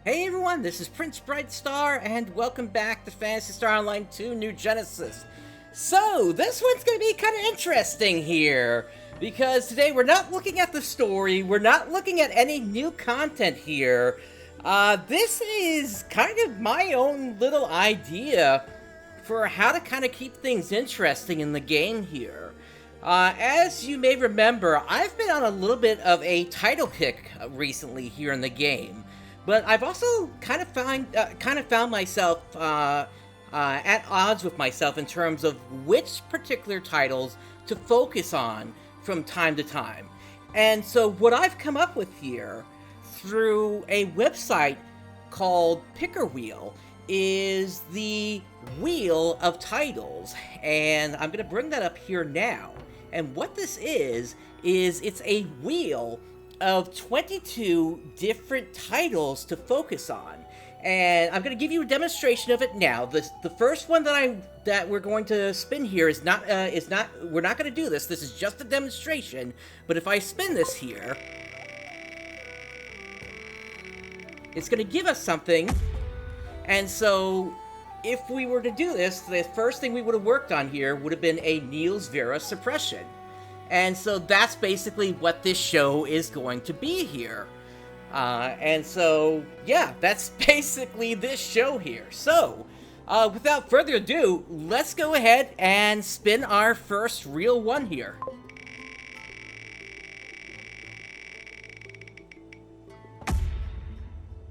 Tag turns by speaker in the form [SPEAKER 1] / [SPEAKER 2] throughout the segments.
[SPEAKER 1] Hey everyone, this is PrinceBrightstar, and welcome back to Phantasy Star Online 2 New Genesis. So, this one's going to be kind of interesting here, because today we're not looking at the story, we're not looking at any new content here. This is kind of my own little idea for how to kind of keep things interesting in the game here. As you may remember, I've been on a little bit of a title kick recently here in the game. But I've also kind of found myself at odds with myself in terms of which particular titles to focus on from time to time. And so what I've come up with here through a website called Picker Wheel is the wheel of titles. And I'm going to bring that up here now. And what this is it's a wheel of 22 different titles to focus on, and I'm going to give you a demonstration of it now. The first one that we're going to spin here is not we're not going to do this. This is just a demonstration. But if I spin this here, it's going to give us something. And so, if we were to do this, the first thing we would have worked on here would have been a Niels Vera suppression. And so that's basically what this show is going to be here. And so, yeah, that's basically this show here. So, without further ado, let's go ahead and spin our first real one here.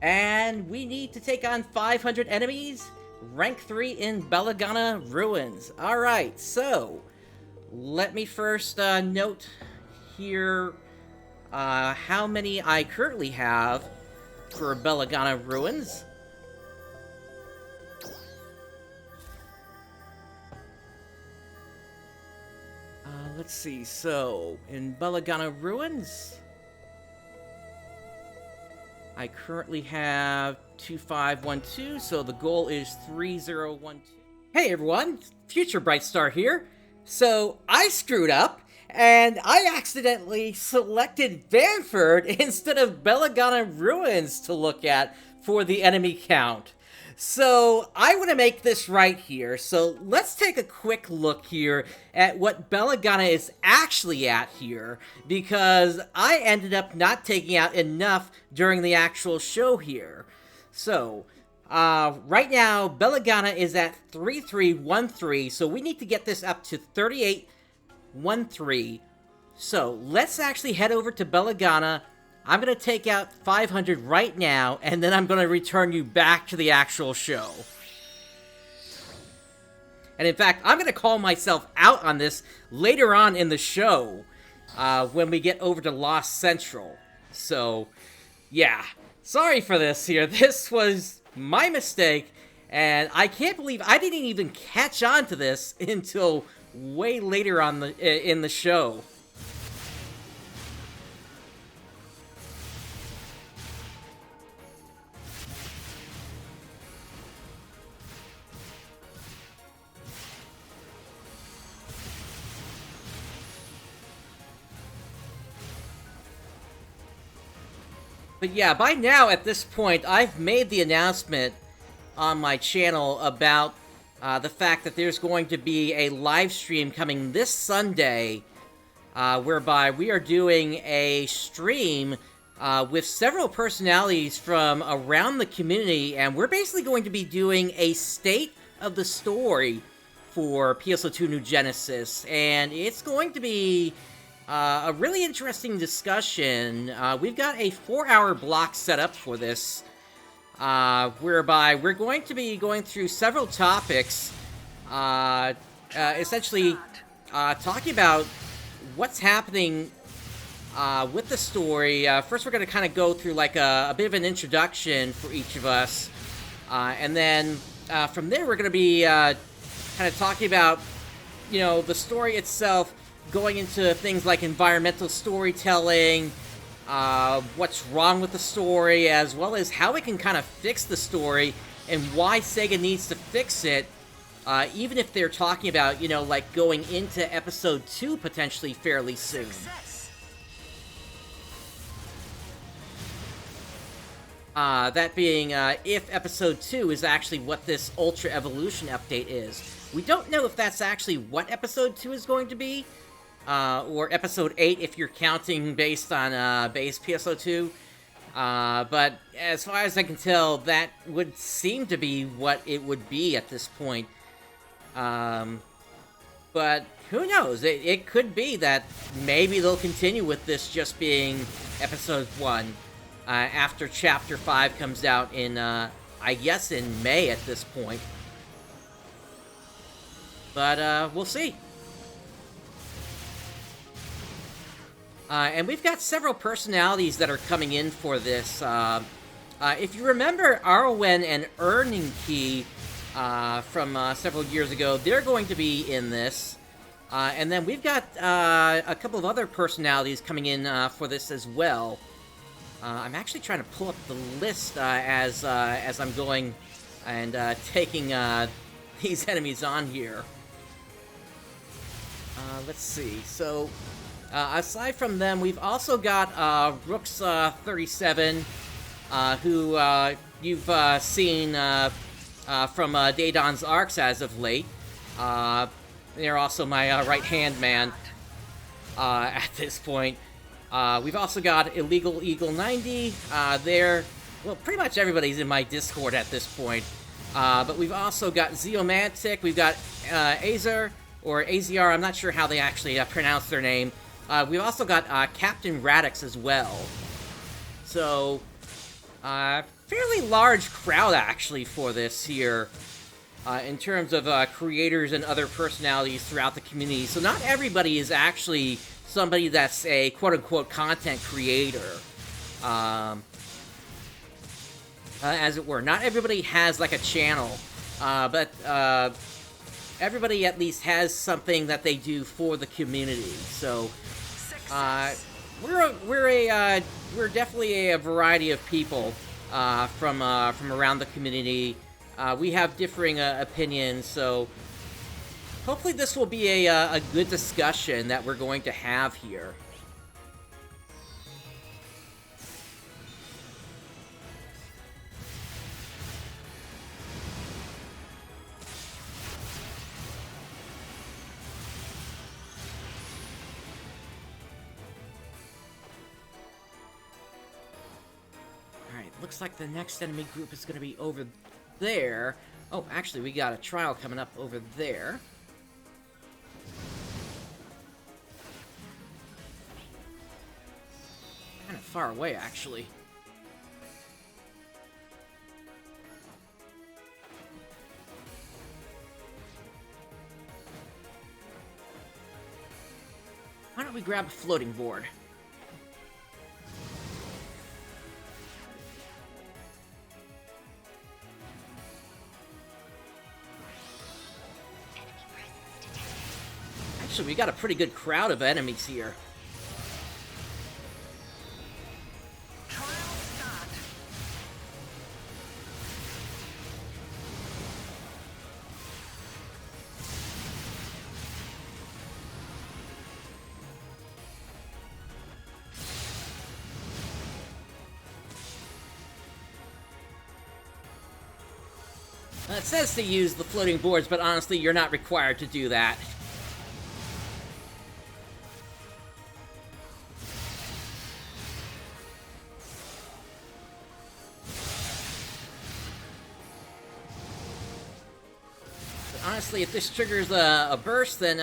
[SPEAKER 1] And we need to take on 500 enemies, rank 3 in Belugana Ruins. Alright, so let me first note here how many I currently have for Belugana Ruins. Let's see, so in Belugana Ruins, I currently have 2512, so the goal is 3012. Hey everyone, Future Brightstar here. So, I screwed up, and I accidentally selected Vanford instead of Belugana Ruins to look at for the enemy count. So, I want to make this right here. So, let's take a quick look here at what Belugana is actually at here, because I ended up not taking out enough during the actual show here. So, right now, Belugana is at 3313, so we need to get this up to 3813. So, let's actually head over to Belugana. I'm going to take out 500 right now, and then I'm going to return you back to the actual show. And in fact, I'm going to call myself out on this later on in the show, when we get over to Lost Central. So, yeah. Sorry for this here. This was my mistake, and I can't believe I didn't even catch on to this until way later on in the show. But yeah, by now, at this point, I've made the announcement on my channel about the fact that there's going to be a live stream coming this Sunday, whereby we are doing a stream with several personalities from around the community, and we're basically going to be doing a state of the story for PSO2 New Genesis, and it's going to be a really interesting discussion. We've got a 4-hour block set up for this, whereby we're going to be going through several topics, essentially talking about what's happening with the story. First, we're going to kind of go through like a bit of an introduction for each of us, and then from there, we're going to be kind of talking about, you know, the story itself, going into things like environmental storytelling, what's wrong with the story, as well as how we can kind of fix the story and why Sega needs to fix it, even if they're talking about, you know, like going into episode 2 potentially fairly soon. That being, if Episode 2 is actually what this Ultra Evolution update is. We don't know if that's actually what Episode 2 is going to be, or Episode 8 if you're counting based on base PSO2. But as far as I can tell, that would seem to be what it would be at this point. But who knows? It could be that maybe they'll continue with this just being Episode 1 after Chapter 5 comes out in, I guess, in May at this point. But we'll see. And we've got several personalities that are coming in for this. If you remember Arwen and Earning Key from several years ago, they're going to be in this. And then we've got a couple of other personalities coming in for this as well. I'm actually trying to pull up the list as I'm going and taking these enemies on here. Let's see. So, aside from them, we've also got Rooks 37, who you've seen from Daedon's Arcs as of late. They're also my right-hand man at this point. We've also got Illegal Eagle 90. Well, pretty much everybody's in my Discord at this point. But we've also got Zeomantic. We've got Azer, or AZR. I'm not sure how they actually pronounce their name. We've also got Captain Radix as well. So, fairly large crowd actually for this here. In terms of creators and other personalities throughout the community. So not everybody is actually somebody that's a quote-unquote content creator. As it were. Not everybody has like a channel. But everybody at least has something that they do for the community. So we're definitely a variety of people from around the community. We have differing opinions, so hopefully this will be a good discussion that we're going to have here. Alright, looks like the next enemy group is going to be over there. Oh, actually, we got a trial coming up over there. Kind of far away, actually. Why don't we grab a floating board? Actually, we got a pretty good crowd of enemies here. It says to use the floating boards, but honestly, you're not required to do that. Honestly, if this triggers a burst, then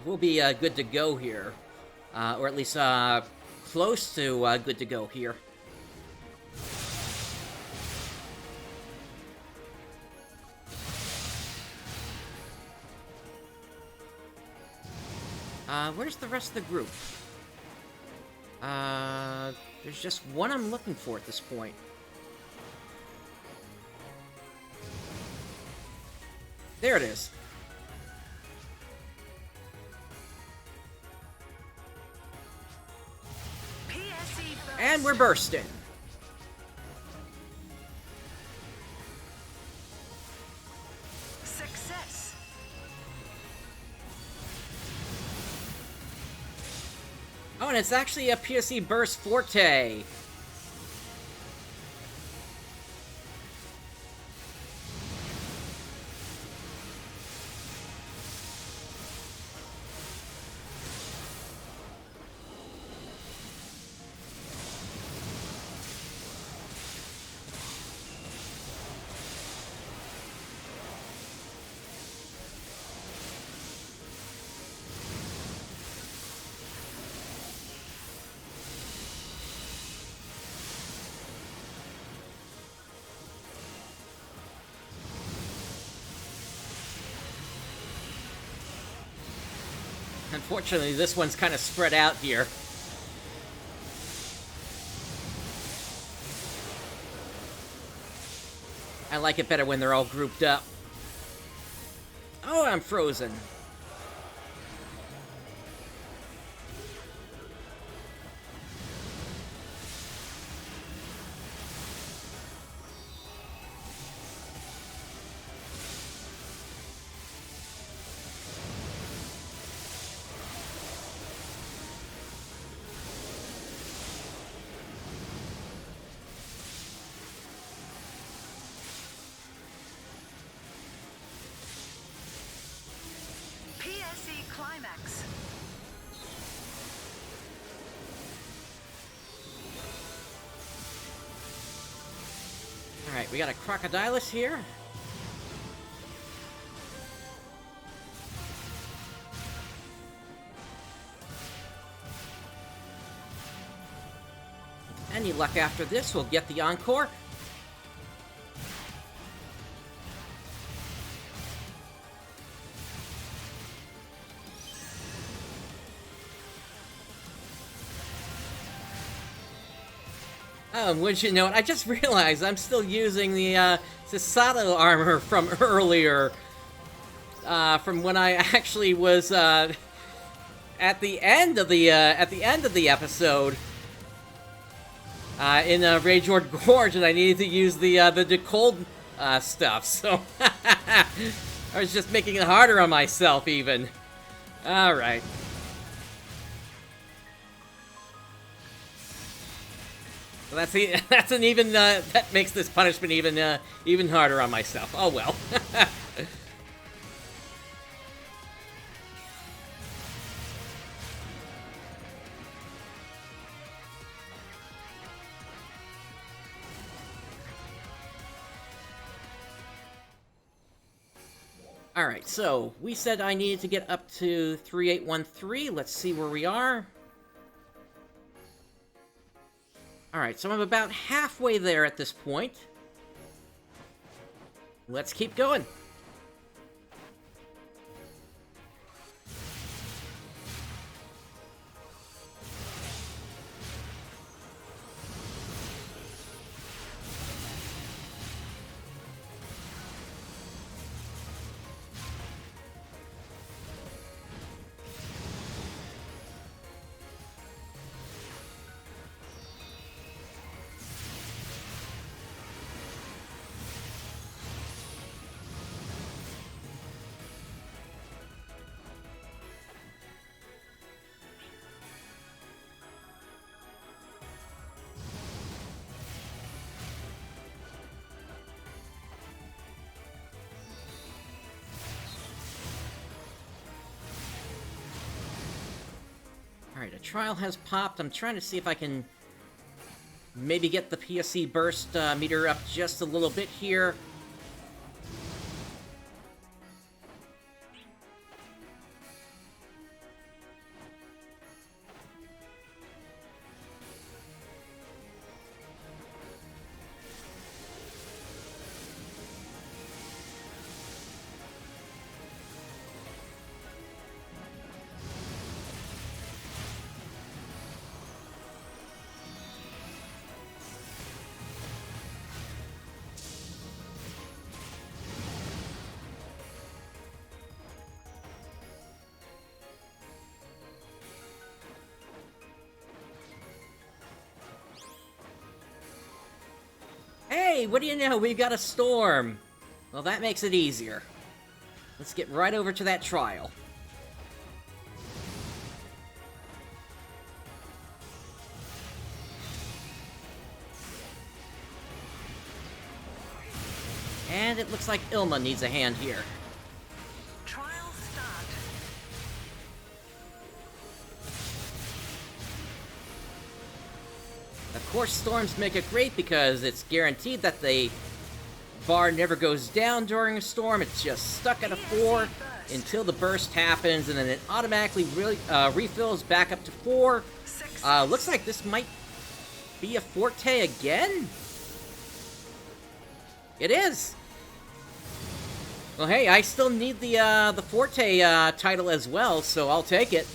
[SPEAKER 1] we'll be good to go here. Or at least close to good to go here. Where's the rest of the group? There's just one I'm looking for at this point. There it is. And we're bursting.
[SPEAKER 2] Success.
[SPEAKER 1] Oh, and it's actually a PSE Burst Forte. Unfortunately, this one's kind of spread out here. I like it better when they're all grouped up. Oh, I'm frozen.
[SPEAKER 2] Climax.
[SPEAKER 1] Alright, we got a Crocodilus here. Any luck after this, we'll get the Encore. Wouldn't you know it? I just realized I'm still using the Sasato armor from earlier, from when I actually was at the end of the episode in Rageward Gorge, and I needed to use the cold stuff. So I was just making it harder on myself, even. All right. That's an even that makes this punishment even harder on myself. Oh well. All right, so we said I needed to get up to 3813. Let's see where we are. Alright, so I'm about halfway there at this point. Let's keep going. Alright, a trial has popped. I'm trying to see if I can maybe get the PSC burst meter up just a little bit here. Hey, what do you know? We've got a storm. Well, that makes it easier. Let's get right over to that trial. And it looks like Ilma needs a hand here.
[SPEAKER 2] Trial start.
[SPEAKER 1] Of course, storms make it great because it's guaranteed that the bar never goes down during a storm. It's just stuck at a 4 until the burst happens, and then it automatically refills back up to 4. Looks like this might be a Forte again. It is. Well, hey, I still need the Forte title as well, so I'll take it.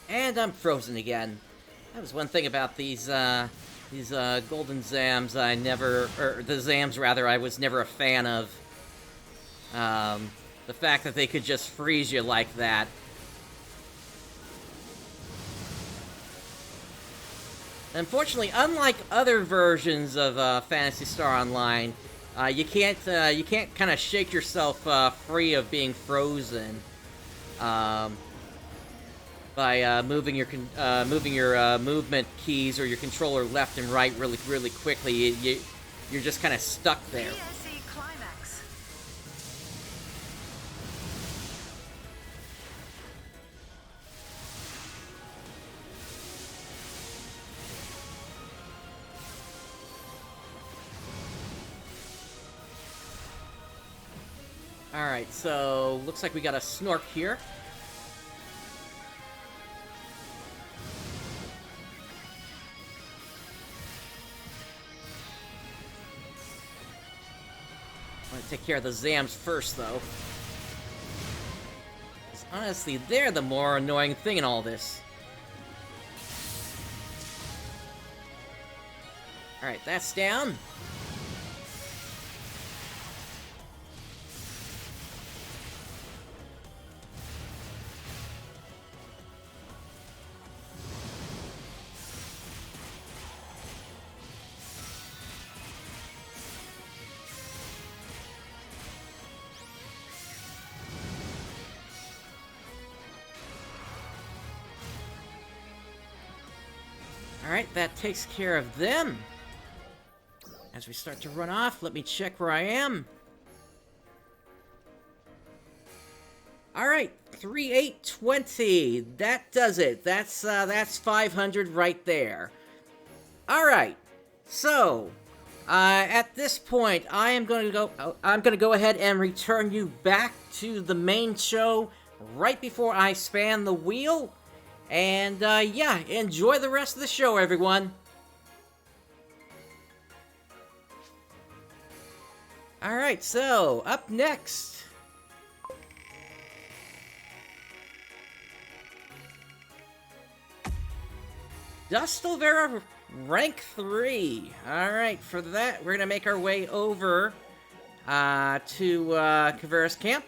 [SPEAKER 1] And I'm frozen again. That was one thing about these golden Zams or the Zams rather, I was never a fan of. The fact that they could just freeze you like that. Unfortunately, unlike other versions of Phantasy Star Online, you can't kind of shake yourself free of being frozen. By moving your movement keys or your controller left and right really quickly, you're just kind of stuck there.
[SPEAKER 2] PSE climax.
[SPEAKER 1] Alright, so looks like we got a Snork here. I'm gonna take care of the Zams first, though. 'Cause honestly, they're the more annoying thing in all this. Alright, that's down. Alright, that takes care of them. As we start to run off, let me check where I am. Alright, 3820. That does it. That's 500 right there. Alright, so at this point, I'm gonna go ahead and return you back to the main show right before I span the wheel. And, yeah, enjoy the rest of the show, everyone. Alright, so, up next. Dustelvera rank 3. Alright, for that, we're gonna make our way over to Kavera's camp.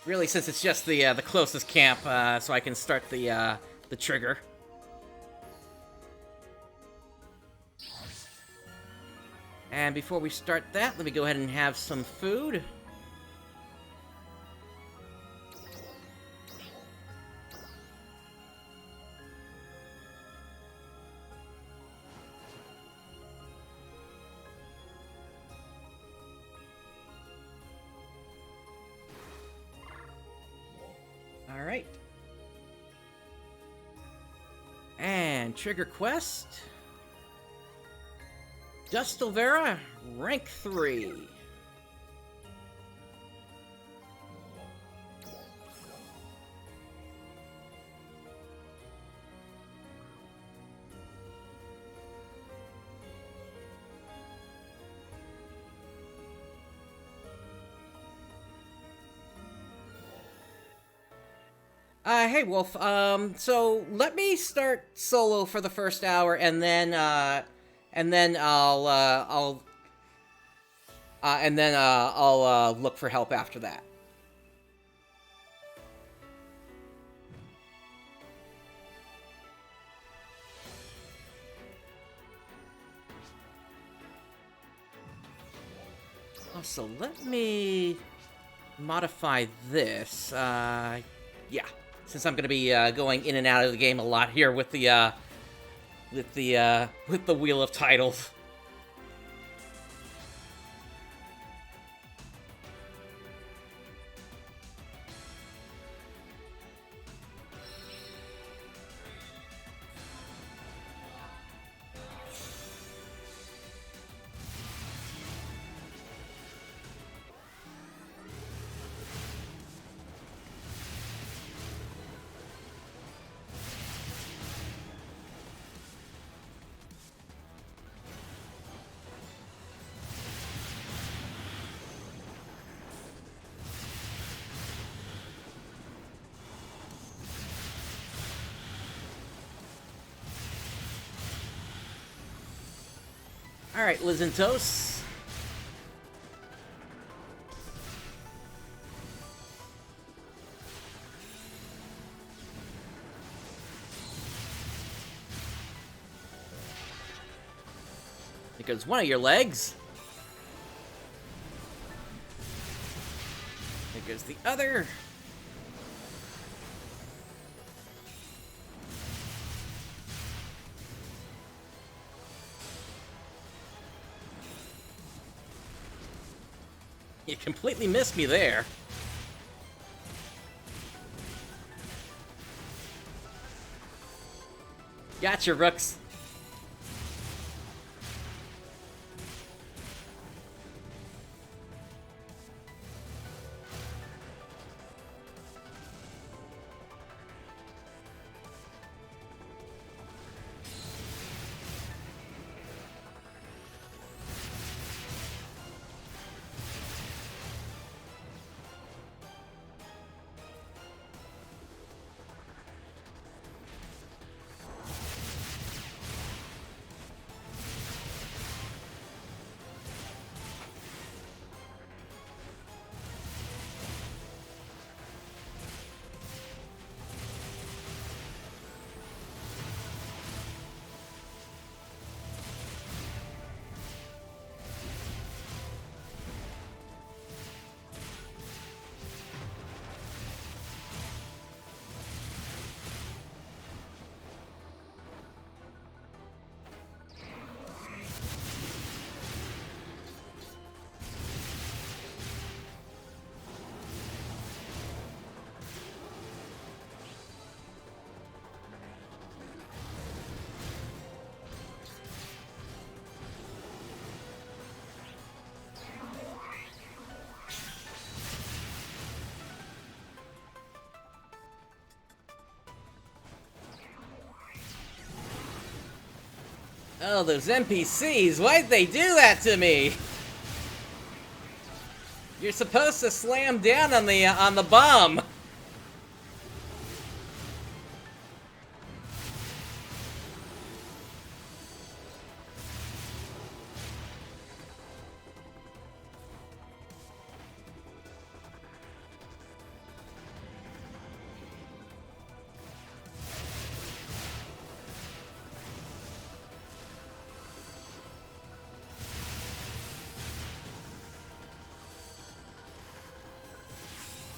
[SPEAKER 1] Really, since it's just the closest camp, so I can start the trigger. And before we start that, let me go ahead and have some food. Alright. And trigger quest. Dustelvera, rank 3. Hey Wolf, so let me start solo for the first hour, and then I'll look for help after that. Also, let me modify this. Yeah, since I'm gonna be going in and out of the game a lot here with the Wheel of Titles. Alright, Lizentos. Here goes one of your legs. Here goes the other. You completely missed me there. Gotcha, Rooks. Oh, those NPCs, why'd they do that to me? You're supposed to slam down on the bomb.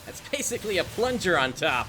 [SPEAKER 1] That's basically a plunger on top.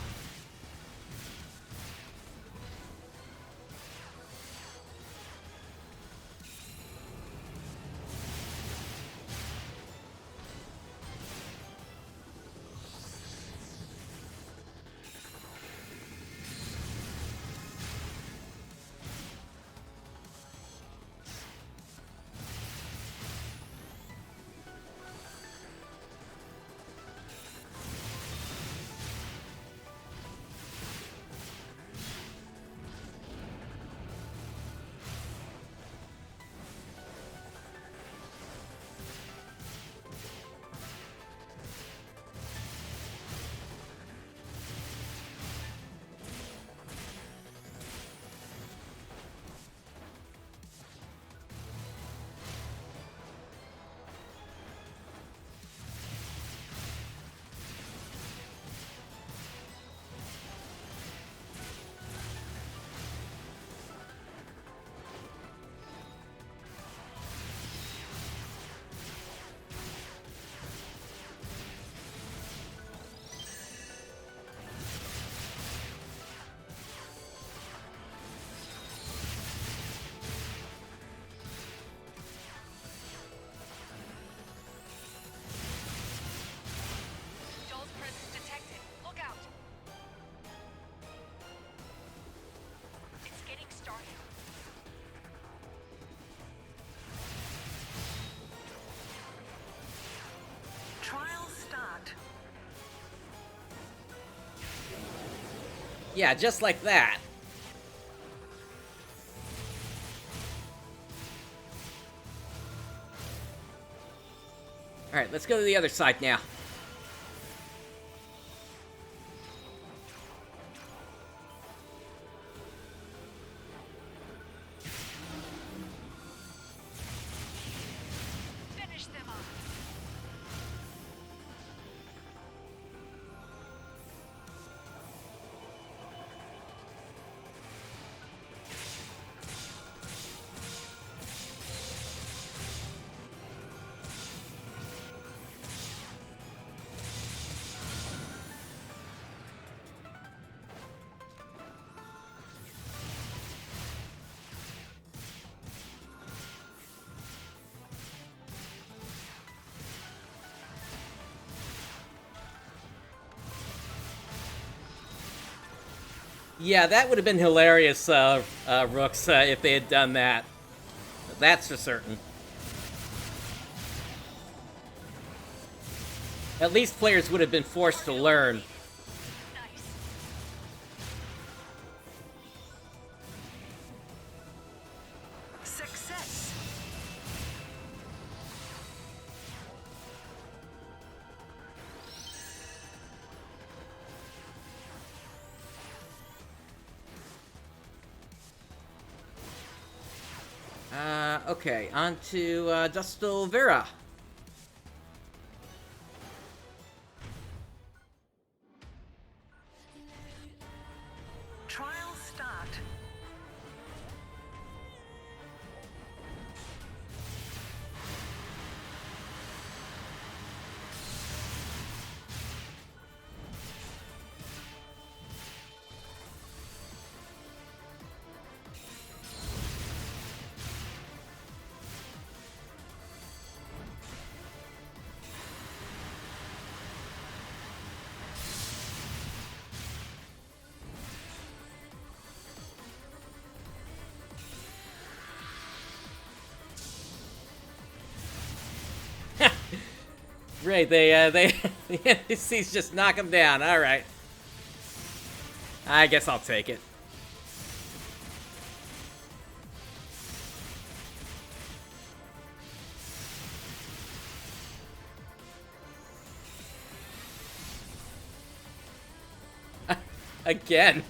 [SPEAKER 1] Yeah, just like that. Alright, let's go to the other side now.
[SPEAKER 2] Finish them off.
[SPEAKER 1] Yeah, that would have been hilarious, Rooks, if they had done that. That's for certain. At least players would have been forced to learn.
[SPEAKER 2] Nice. Success.
[SPEAKER 1] Okay, on to Dustal Vera.
[SPEAKER 2] Trial start.
[SPEAKER 1] Right, the NPCs just knock them down. All right. I guess I'll take it. Again.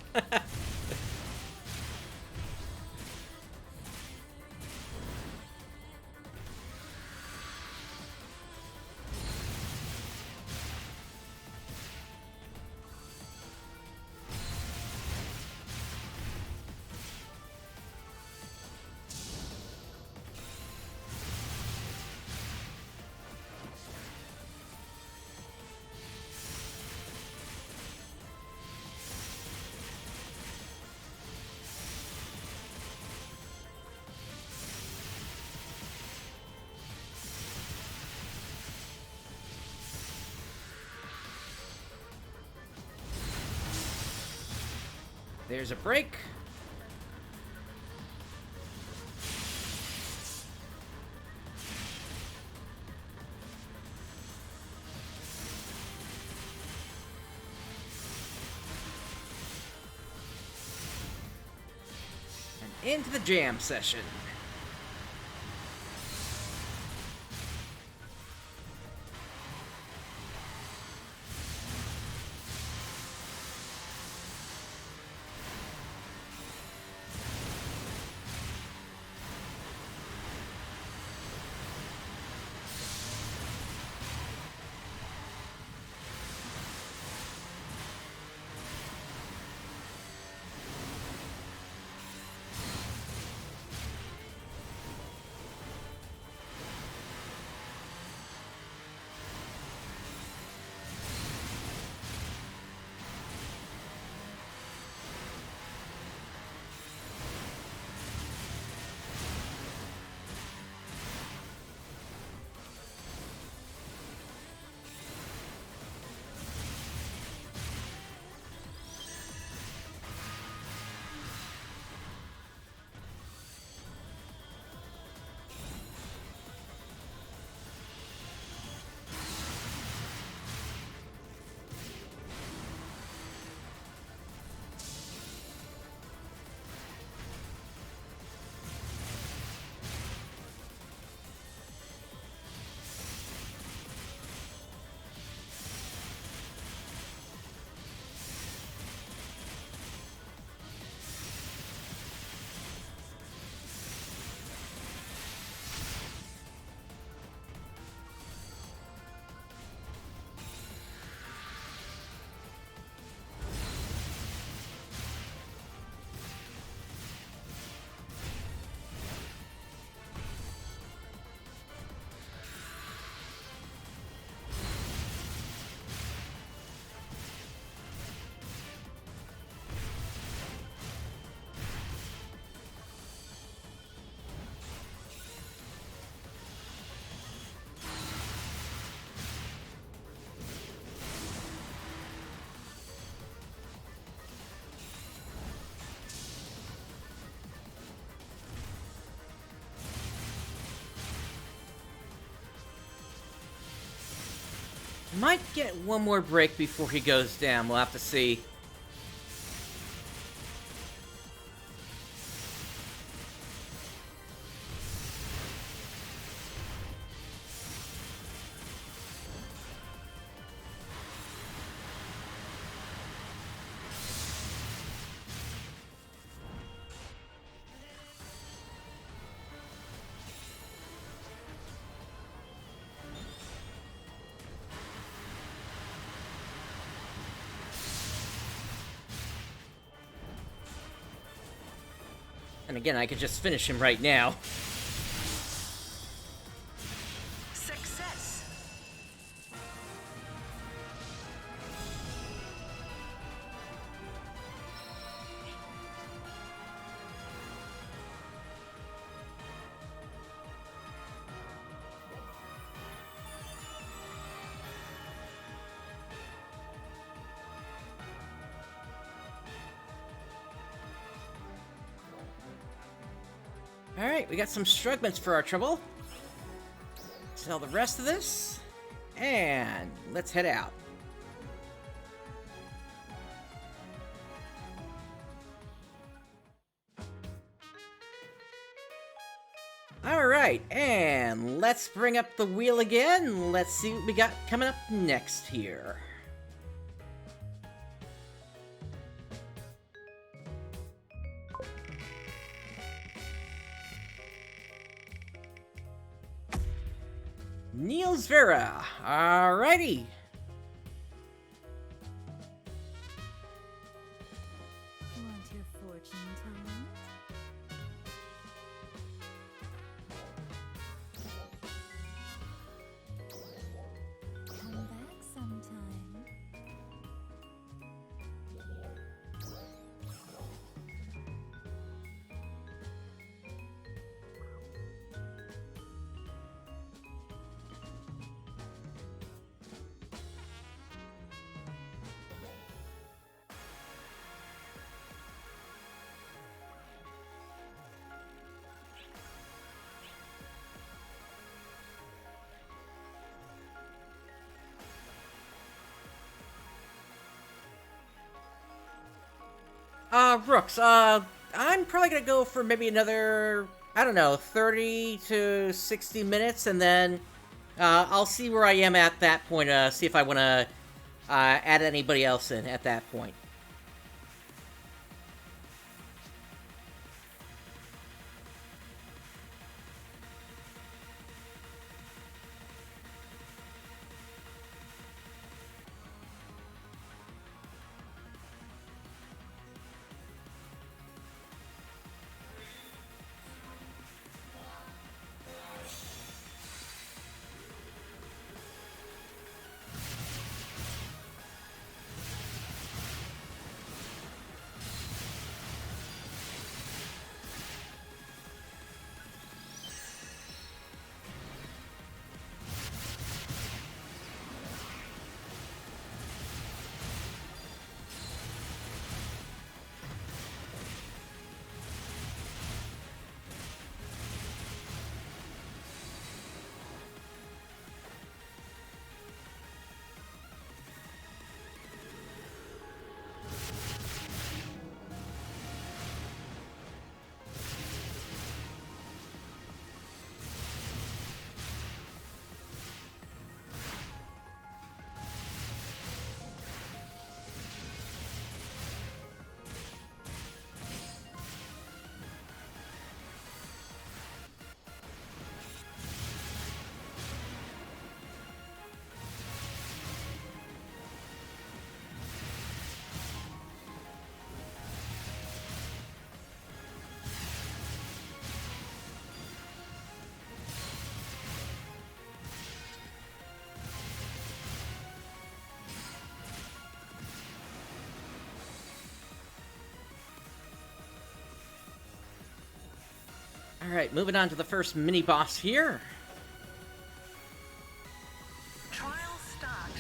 [SPEAKER 1] There's a break. And into the jam session. Might get one more break before he goes down. We'll have to see. And again, I could just finish him right now.
[SPEAKER 2] Success.
[SPEAKER 1] Alright, we got some fragments for our trouble. Sell the rest of this. And let's head out. Alright, and let's bring up the wheel again. Let's see what we got coming up next here. Niels Vera. Alrighty.
[SPEAKER 3] Want your fortune told? Come back sometime.
[SPEAKER 1] Brooks, I'm probably gonna go for maybe another, I don't know, 30 to 60 minutes, and then, I'll see where I am at that point, see if I wanna, add anybody else in at that point. Alright, moving on to the first mini-boss here.
[SPEAKER 2] Trial start.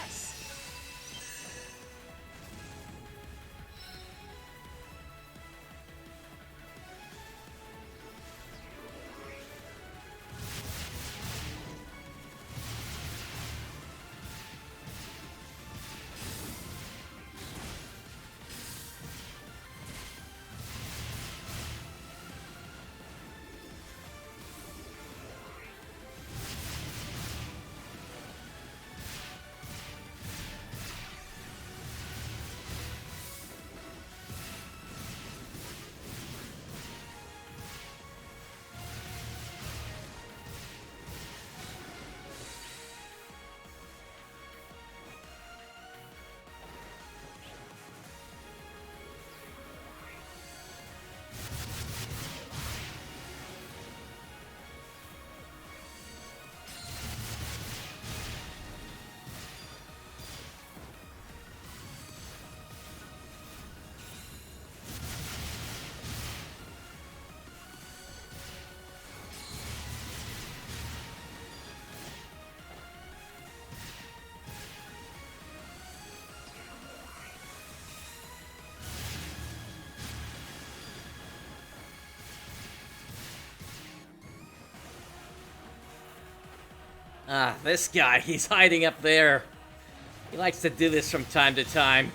[SPEAKER 2] success.
[SPEAKER 1] Ah, this guy, he's hiding up there. He likes to do this from time to time.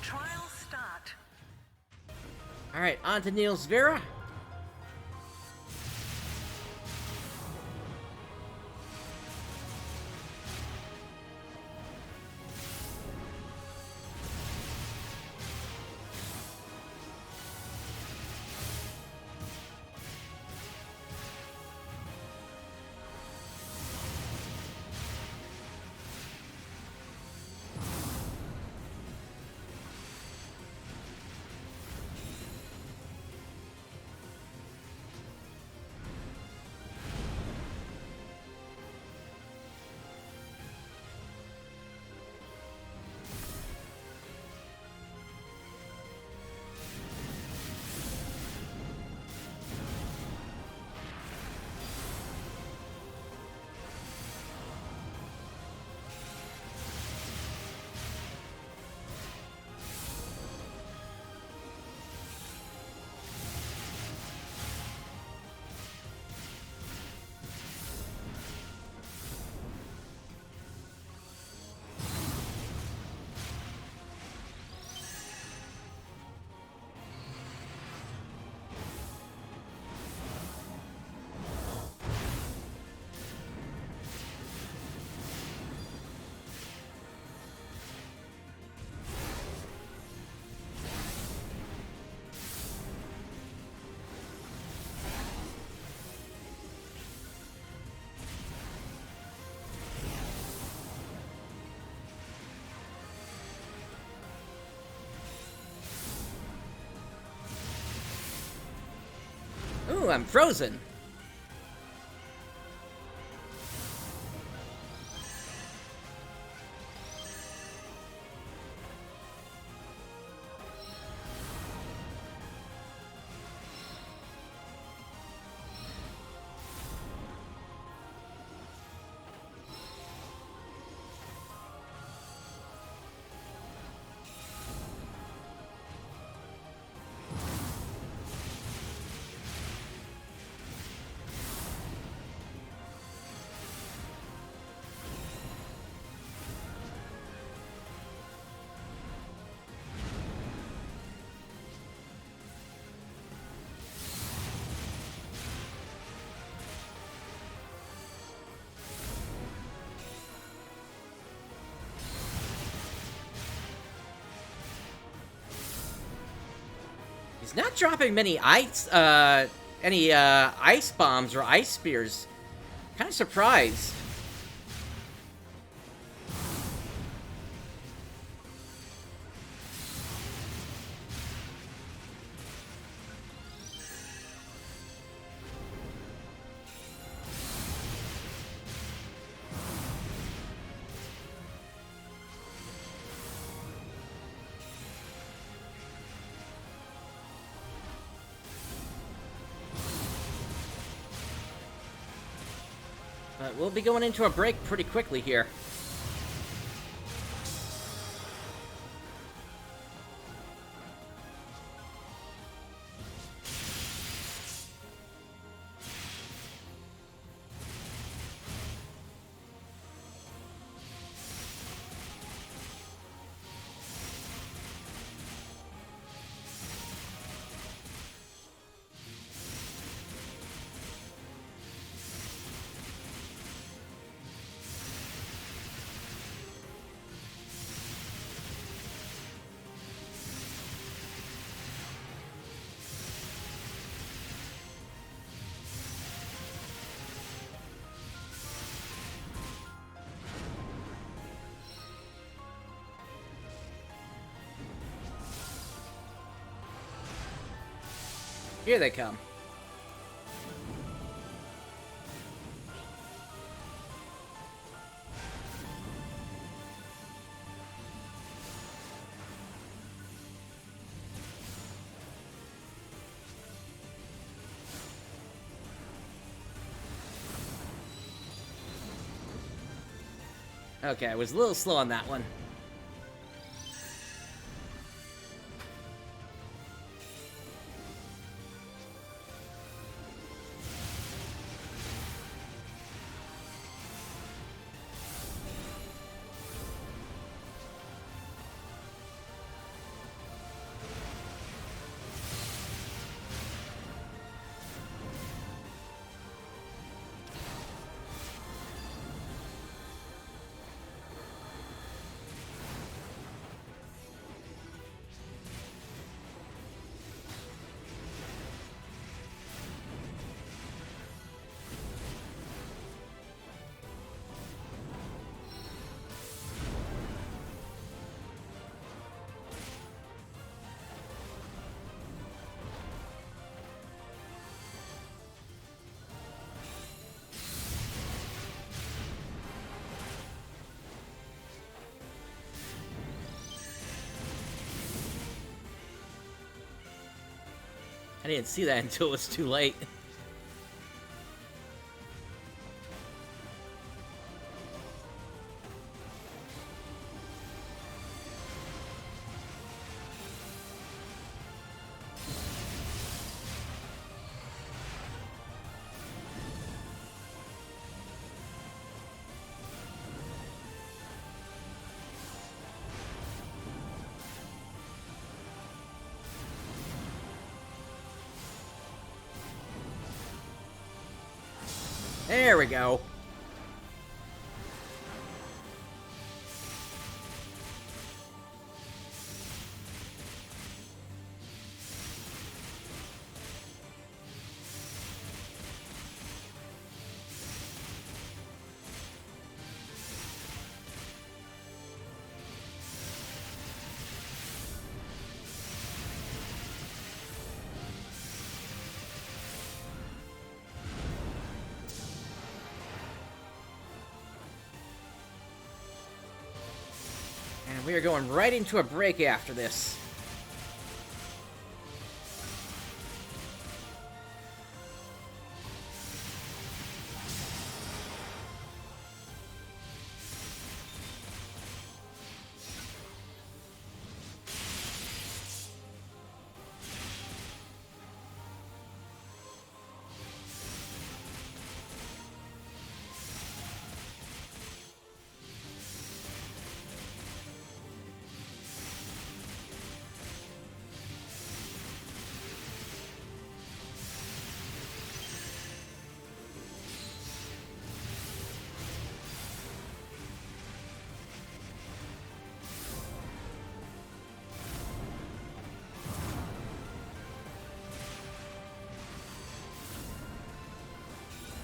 [SPEAKER 2] Trial start.
[SPEAKER 1] Alright, on to Niels Vera. Ooh, I'm frozen. He's not dropping many ice bombs or ice spears. Kind of surprised. But we'll be going into a break pretty quickly here. Here they come. Okay, I was a little slow on that one. I didn't see that until it was too late. There we go. And we are going right into a break after this.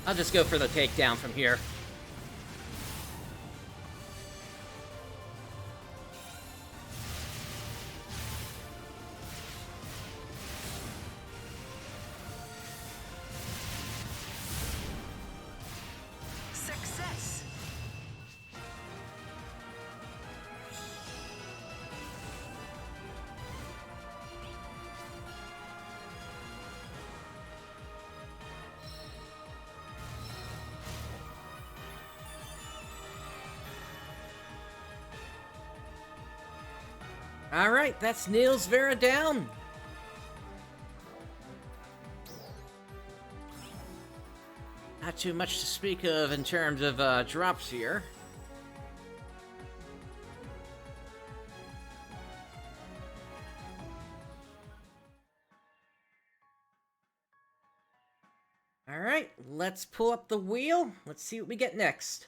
[SPEAKER 1] I'll just go for the takedown from here.
[SPEAKER 2] Success.
[SPEAKER 1] Alright, that's Niels Vera down. Not too much to speak of in terms of drops here. Alright, let's pull up the wheel. Let's see what we get next.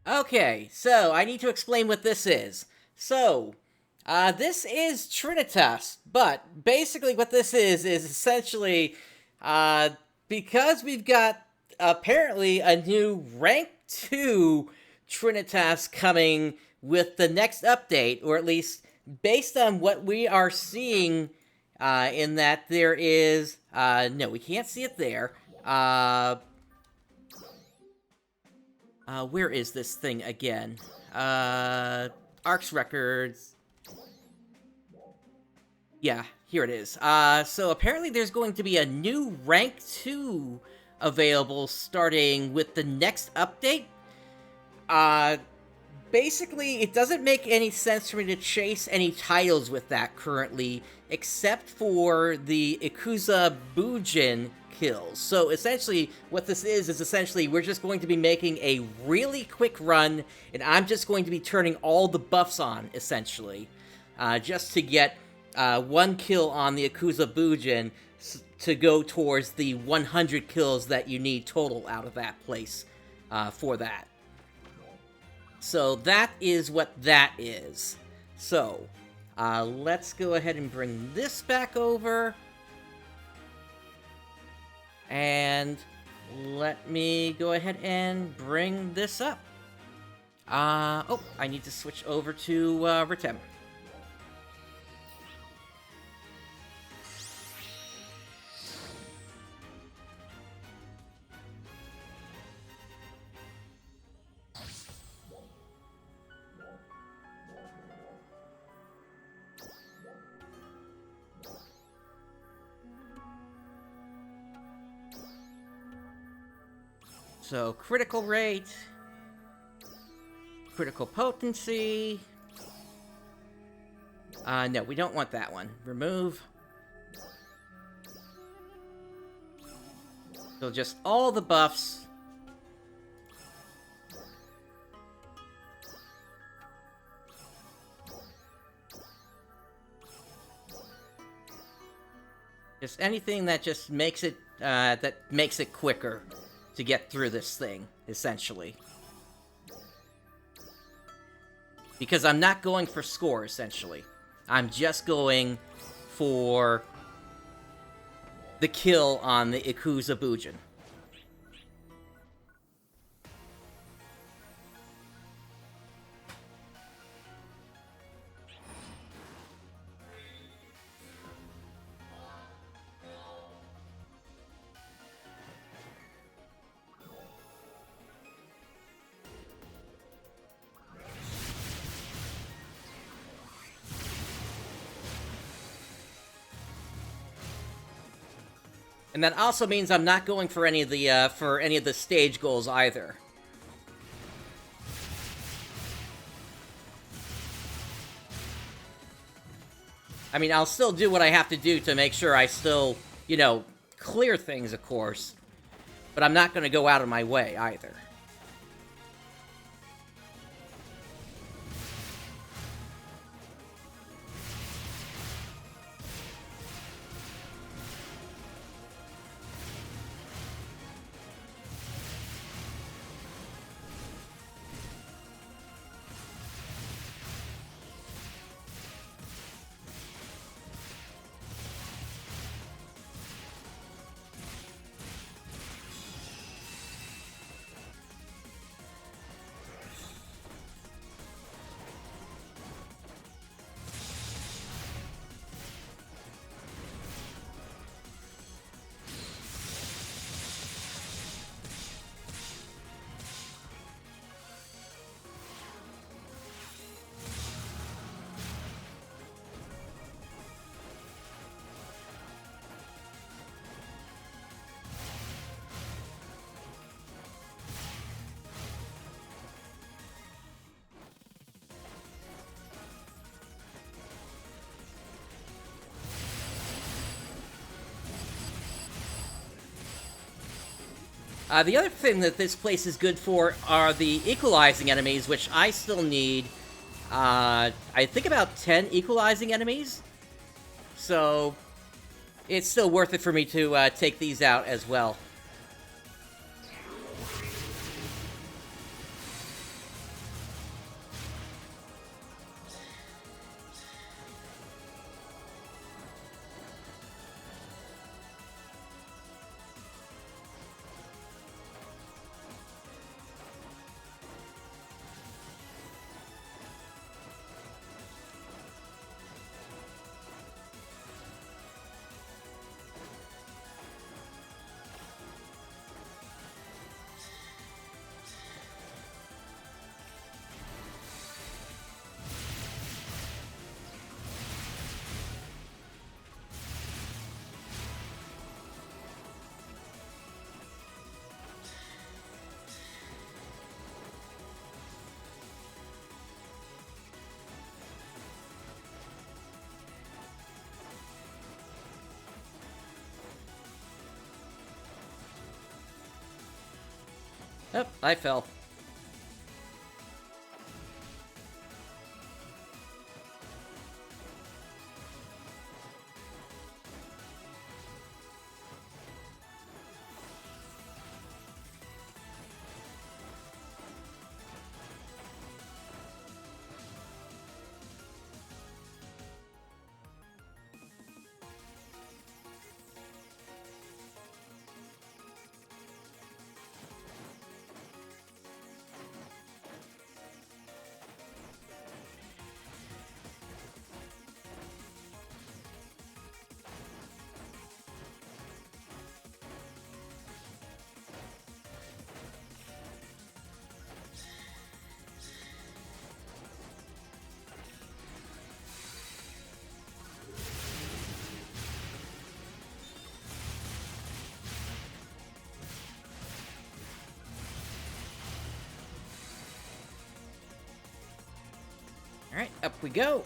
[SPEAKER 1] Okay, so I need to explain what this is. So, this is Trinitas, but basically what this is essentially, because we've got apparently a new rank 2 Trinitas coming with the next update, or at least based on what we are seeing, in that there is, no, we can't see it there, where is this thing again? Arcs Records. Yeah, here it is. So apparently there's going to be a new Rank 2 available starting with the next update. Basically, it doesn't make any sense for me to chase any titles with that currently, except for the Ikuza Bujin kills. So essentially, what this is essentially we're just going to be making a really quick run, and I'm just going to be turning all the buffs on, essentially, just to get one kill on the Ikuza Bujin to go towards the 100 kills that you need total out of that place for that. So that is what that is. So, let's go ahead and bring this back over. And let me go ahead and bring this up. Oh, I need to switch over to Ritem. So, critical rate, critical potency. No, we don't want that one. Remove. So just all the buffs. Just anything that just makes it, quicker to get through this thing, essentially. Because I'm not going for score, essentially. I'm just going for the kill on the Ikuza Bujin. And that also means I'm not going for any of the stage goals either. I mean, I'll still do what I have to do to make sure I still, you know, clear things, of course. But I'm not going to go out of my way either. The other thing that this place is good for are the equalizing enemies, which I still need, I think about 10 equalizing enemies. So, it's still worth it for me to take these out as well. Oh, I fell. Alright, up we go.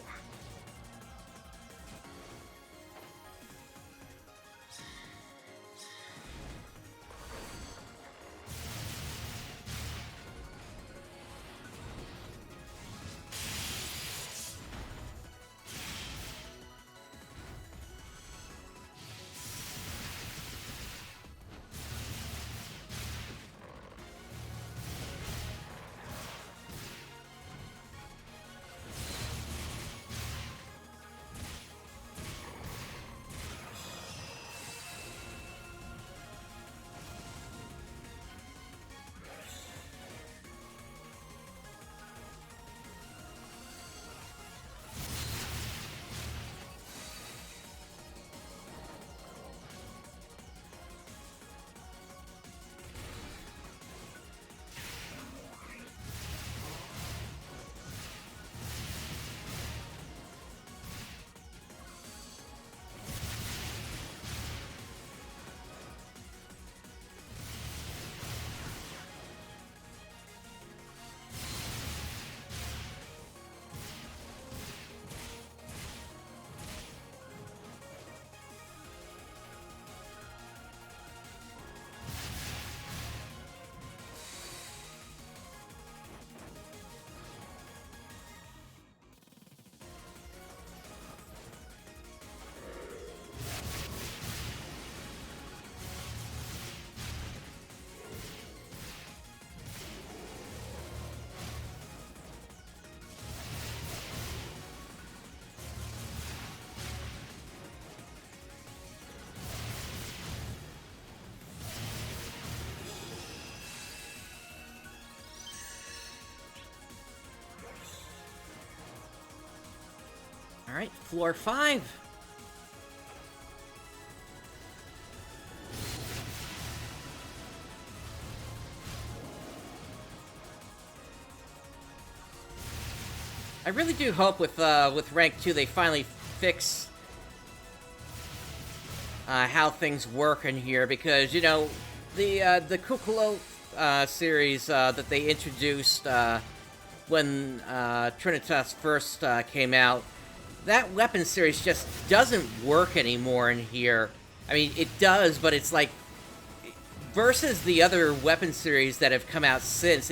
[SPEAKER 1] Alright, floor 5. I really do hope with rank 2 they finally fix how things work in here, because you know the Kuklo series that they introduced when Trinitas first came out, that weapon series just doesn't work anymore in here. I mean, it does, but it's like versus the other weapon series that have come out since,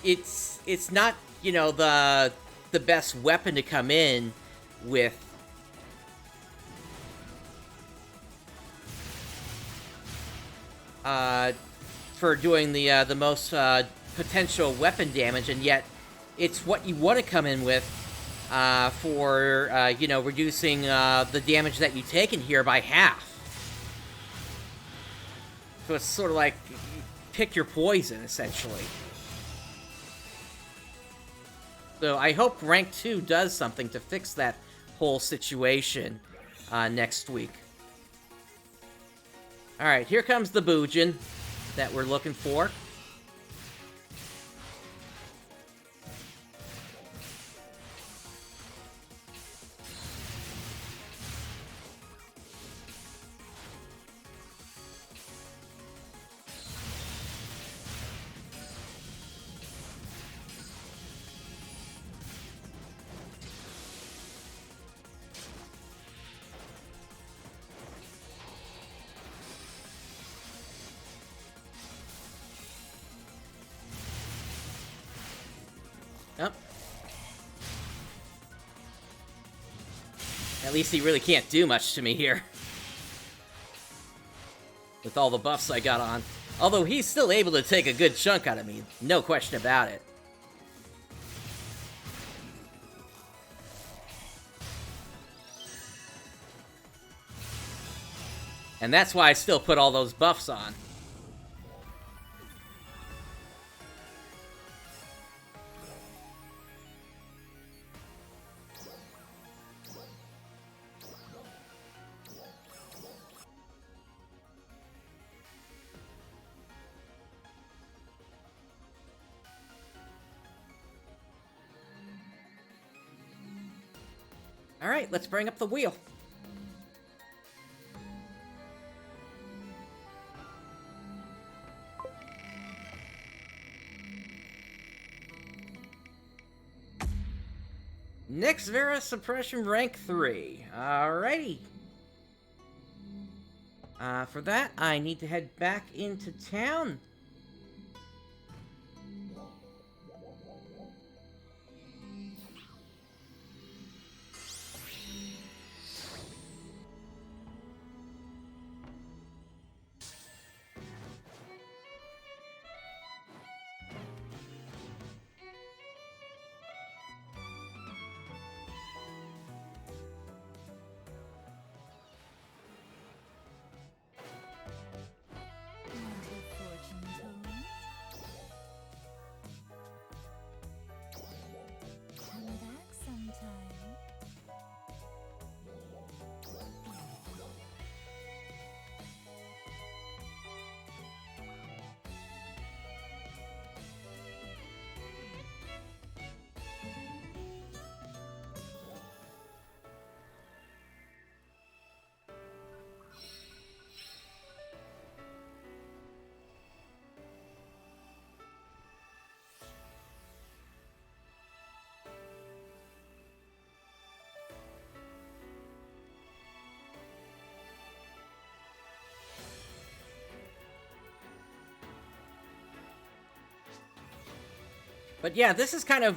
[SPEAKER 1] it's not, you know, the best weapon to come in with. For doing the most potential weapon damage, and yet it's what you want to come in with for you know, reducing the damage that you take in here by half. So it's sort of like pick your poison, essentially. So I hope Rank 2 does something to fix that whole situation next week. Alright, here comes the Boojin that we're looking for. Yep. At least he really can't do much to me here. With all the buffs I got on. Although he's still able to take a good chunk out of me. No question about it. And that's why I still put all those buffs on. Alright, let's bring up the wheel. Nyx Vera Suppression Rank 3. Alrighty. For that, I need to head back into town.
[SPEAKER 3] Want your fortune told? Come back sometime.
[SPEAKER 1] But yeah, this is kind of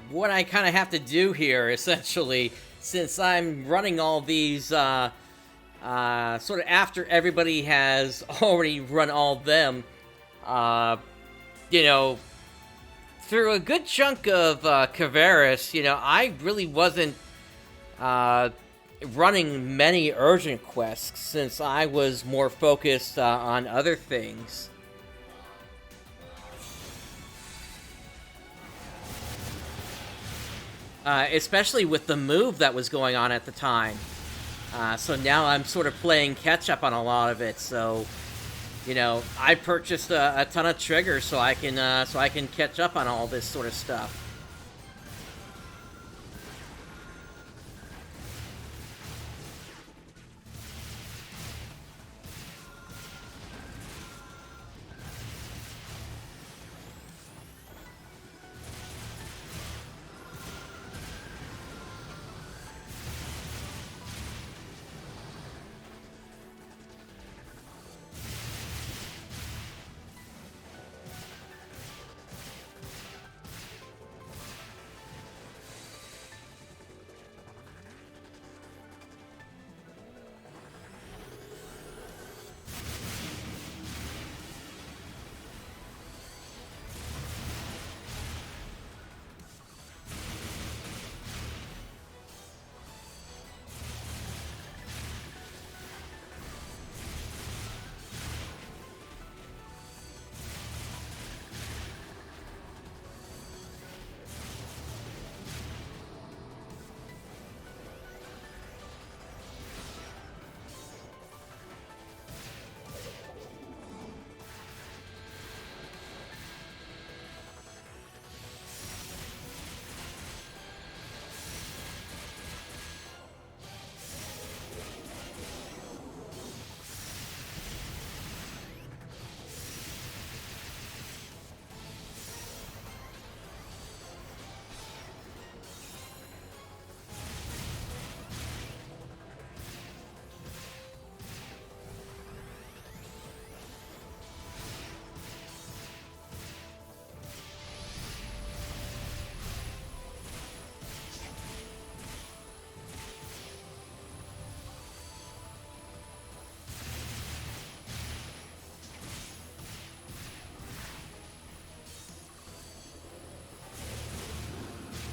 [SPEAKER 1] what I kind of have to do here, essentially, since I'm running all these, sort of after everybody has already run all of them, you know, through a good chunk of, Kavaris, you know, I really wasn't, running many urgent quests, since I was more focused, on other things. Especially with the move that was going on at the time. So now I'm sort of playing catch up on a lot of it. So, you know, I purchased a ton of triggers so I can catch up on all this sort of stuff.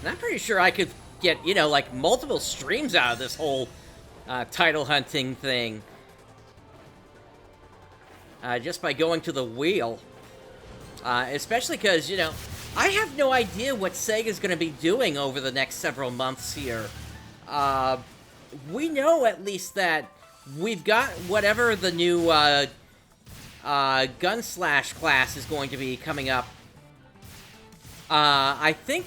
[SPEAKER 1] And I'm pretty sure I could get, you know, like, multiple streams out of this whole title hunting thing. Just by going to the wheel. Especially because, you know, I have no idea what Sega's going to be doing over the next several months here. We know at least that we've got whatever the new Gunslash class is going to be coming up. I think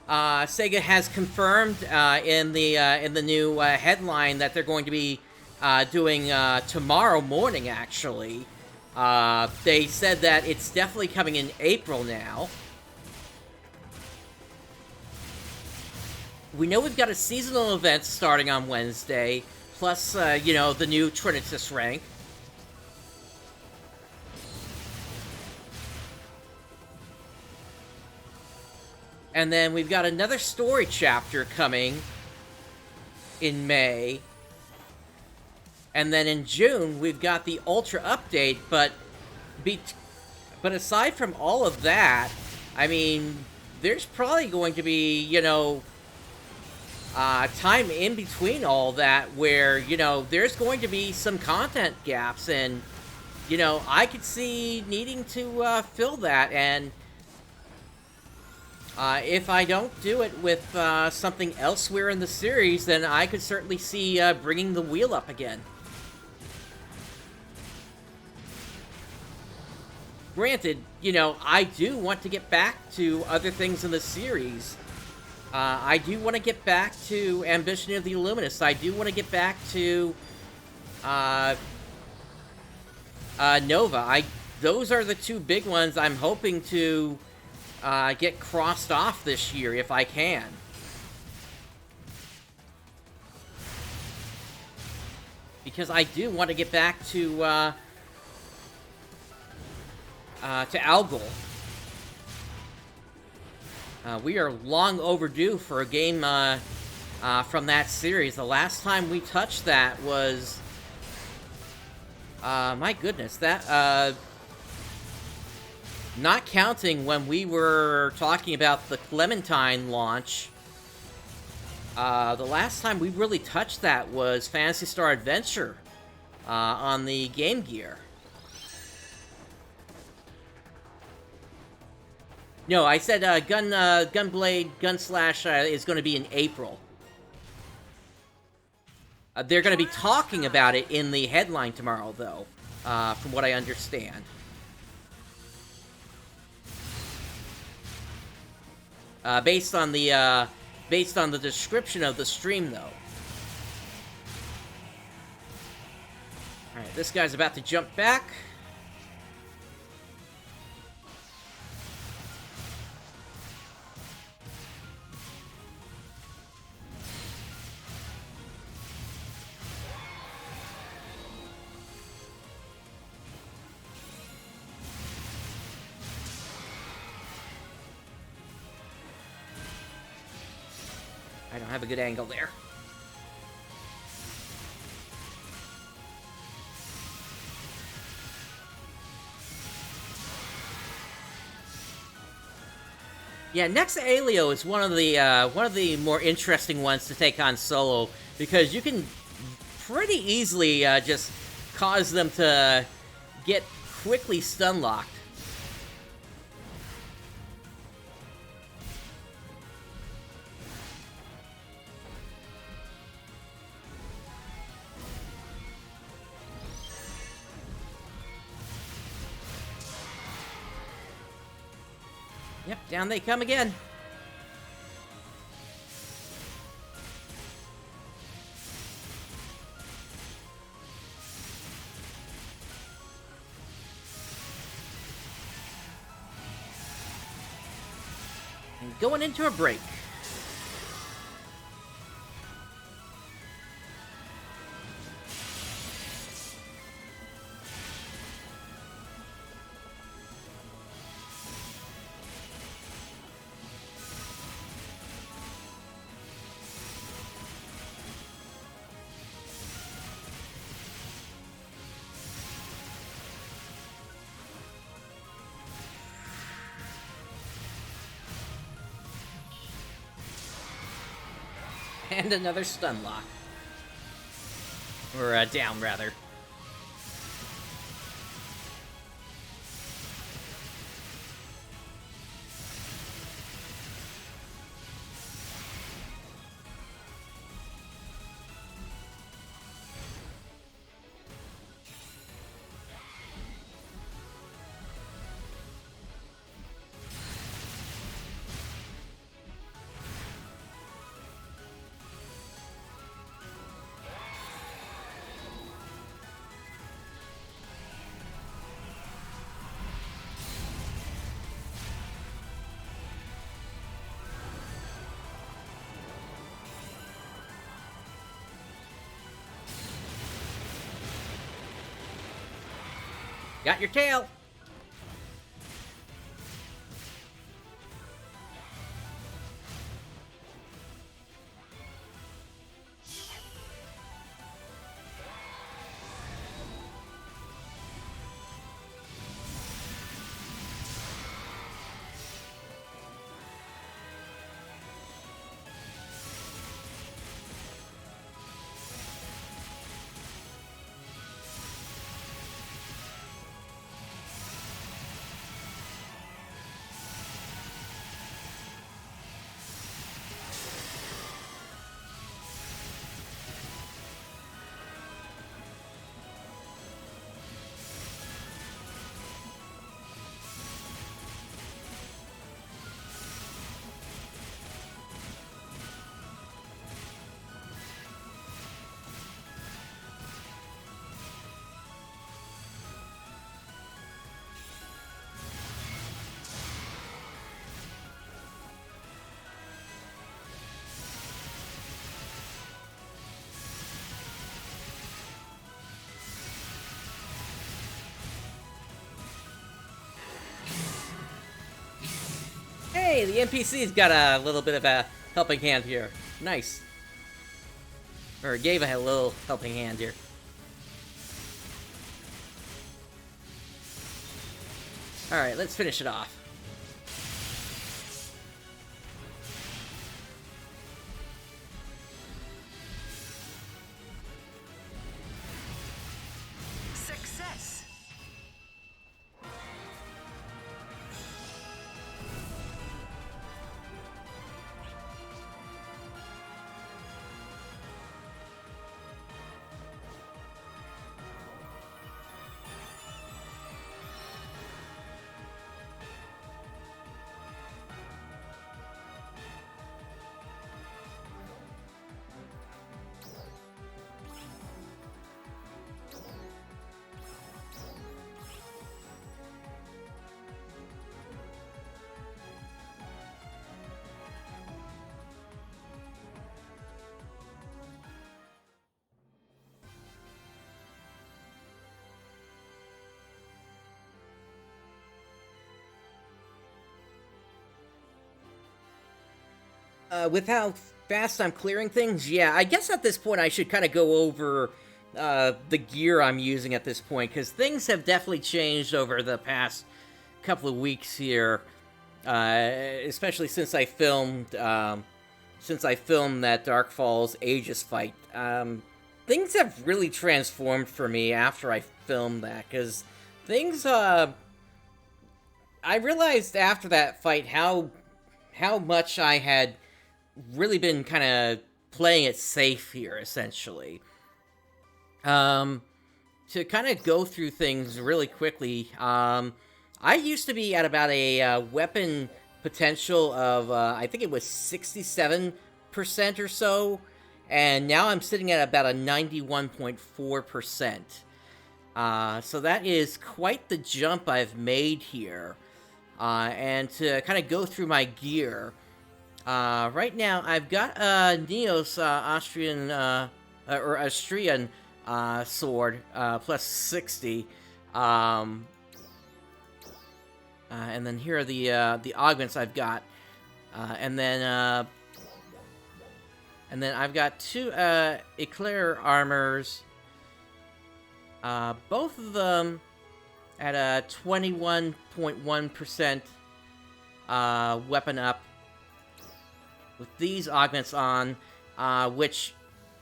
[SPEAKER 1] Sega has confirmed in the new headline that they're going to be doing tomorrow morning, actually. They said that it's definitely coming in April now. We know we've got a seasonal event starting on Wednesday, plus, you know, the new Trinitas rank. And then we've got another story chapter coming in May. And then in June, we've got the Ultra update, but aside from all of that, I mean, there's probably going to be, you know, time in between all that where, you know, there's going to be some content gaps, and, you know, I could see needing to fill that, and if I don't do it with something elsewhere in the series, then I could certainly see bringing the wheel up again. Granted, you know, I do want to get back to other things in the series. I do want to get back to Ambition of the Illuminists. I do want to get back to Nova. Those are the two big ones I'm hoping to get crossed off this year if I can. Because I do want to get back to Algol. We are long overdue for a game from that series. The last time we touched that was... my goodness, that... not counting when we were talking about the Clementine launch, the last time we really touched that was Phantasy Star Adventure on the Game Gear. No, I said Gunblade Gunslash is going to be in April. They're going to be talking about it in the headline tomorrow, though, from what I understand. Based on the description of the stream, though. Alright, this guy's about to jump back. I don't have a good angle there. Yeah, Nexa Alio is one of the more interesting ones to take on solo, because you can pretty easily just cause them to get quickly stun locked. Yep, down they come again. And going into a break. And another stun lock. Or down, rather. Got your tail! Hey, the NPC's got a little bit of a helping hand here. Nice. Or gave a little helping hand here. Alright, let's finish it off.
[SPEAKER 2] Success.
[SPEAKER 1] With how fast I'm clearing things, yeah, I guess at this point I should kind of go over the gear I'm using at this point, because things have definitely changed over the past couple of weeks here, especially since I filmed that Dark Falls Aegis fight. Things have really transformed for me after I filmed that, because things, I realized after that fight how much I had really been kind of playing it safe here, essentially. To kind of go through things really quickly, I used to be at about a weapon potential of, I think it was 67% or so, and now I'm sitting at about a 91.4%. So that is quite the jump I've made here. And to kind of go through my gear, right now I've got a Neos Austrian sword, plus 60. And then here are the augments I've got, and then I've got two Eclair armors, both of them at a 21.1% weapon up, with these augments on, which,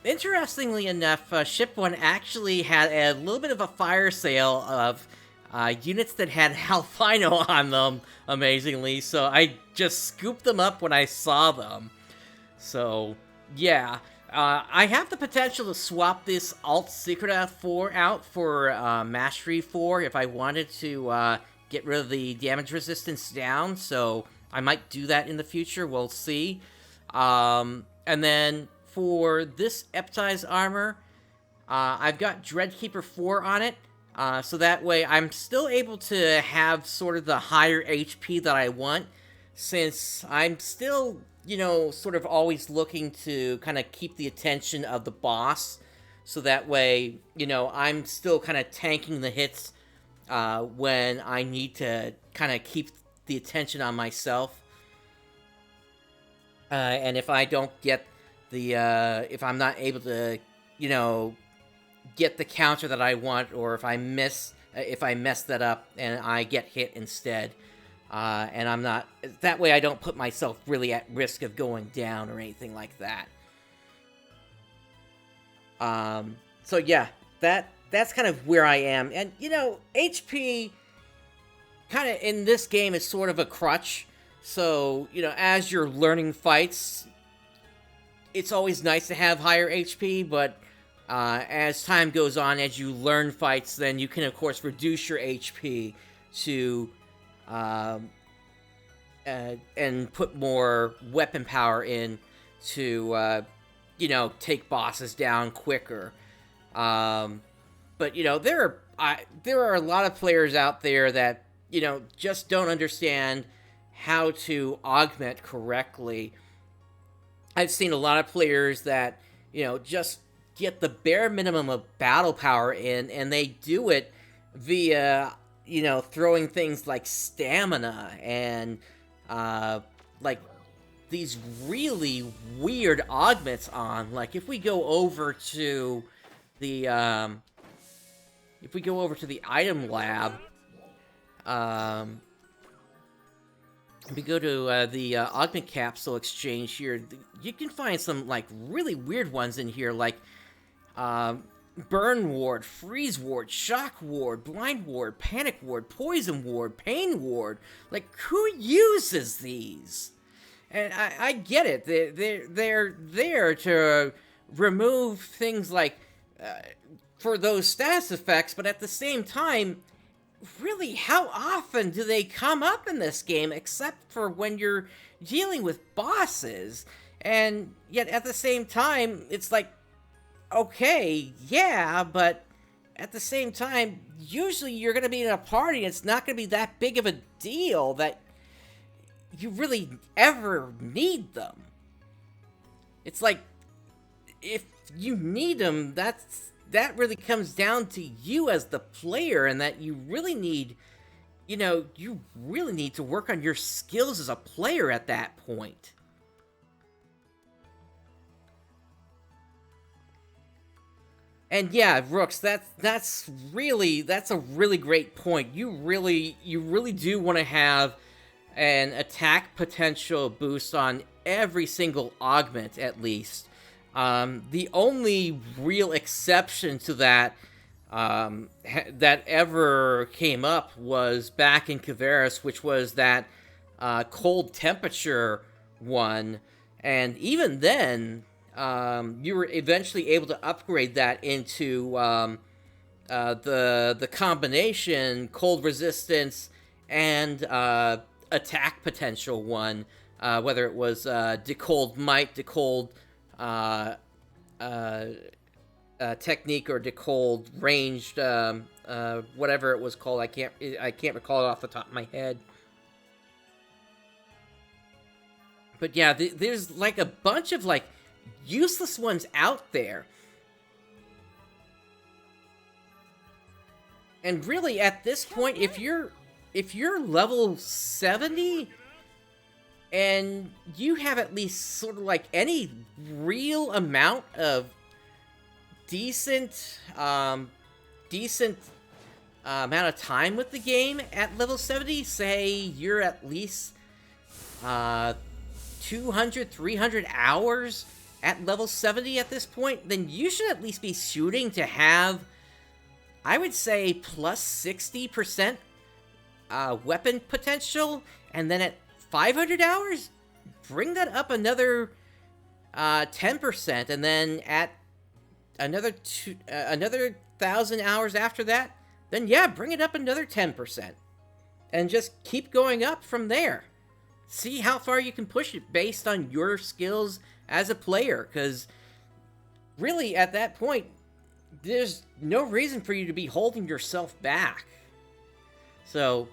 [SPEAKER 1] interestingly enough, Ship 1 actually had a little bit of a fire sale of units that had albino on them, amazingly, so I just scooped them up when I saw them. So, yeah. I have the potential to swap this Alt Secret 4 out for Mastery 4 if I wanted to get rid of the damage resistance down, so I might do that in the future, we'll see. And then for this Eptize armor, I've got Dreadkeeper 4 on it, so that way I'm still able to have sort of the higher HP that I want, since I'm still, you know, sort of always looking to kind of keep the attention of the boss, so that way, you know, I'm still kind of tanking the hits when I need to kind of keep the attention on myself. And if I don't get the, if I'm not able to, you know, get the counter that I want, or if I mess that up and I get hit instead, and I'm not, that way I don't put myself really at risk of going down or anything like that. So yeah, that's kind of where I am. And, you know, HP kind of in this game is sort of a crutch. So, you know, as you're learning fights, it's always nice to have higher HP, but as time goes on, as you learn fights, then you can, of course, reduce your HP to, and put more weapon power in to, you know, take bosses down quicker. But, you know, there are a lot of players out there that, you know, just don't understand how to augment correctly. I've seen a lot of players that, you know, just get the bare minimum of battle power in, and they do it via, you know, throwing things like stamina and, like, these really weird augments on. Like, if we go over to the, item lab, we go to the Augment Capsule Exchange here, you can find some, like, really weird ones in here, like Burn Ward, Freeze Ward, Shock Ward, Blind Ward, Panic Ward, Poison Ward, Pain Ward. Like, who uses these? And I get it, they're there to remove things like, for those status effects, but at the same time, really, how often do they come up in this game, except for when you're dealing with bosses? And yet, at the same time, it's like, okay, yeah, but at the same time, usually you're going to be in a party, and it's not going to be that big of a deal that you really ever need them. It's like, if you need them, that really comes down to you as the player, and that you really need, you know, you really need to work on your skills as a player at that point. And yeah, Rooks, that's a really great point. You really do want to have an attack potential boost on every single augment, at least. The only real exception to that that ever came up was back in Kavaris, which was that cold temperature one, and even then, you were eventually able to upgrade that into the combination cold resistance and attack potential one, whether it was Decold Might, Decold technique, or Decold ranged, whatever it was called. I can't recall it off the top of my head. But yeah, there's like a bunch of like useless ones out there. And really, at this point, if you're level 70 and you have at least sort of like any real amount of decent amount of time with the game at level 70, say you're at least 200, 300 hours at level 70 at this point, then you should at least be shooting to have, I would say, plus 60% weapon potential, and then at 500 hours, bring that up another 10%, and then at another 1,000 hours after that, then yeah, bring it up another 10%, and just keep going up from there. See how far you can push it based on your skills as a player, because really at that point, there's no reason for you to be holding yourself back. So,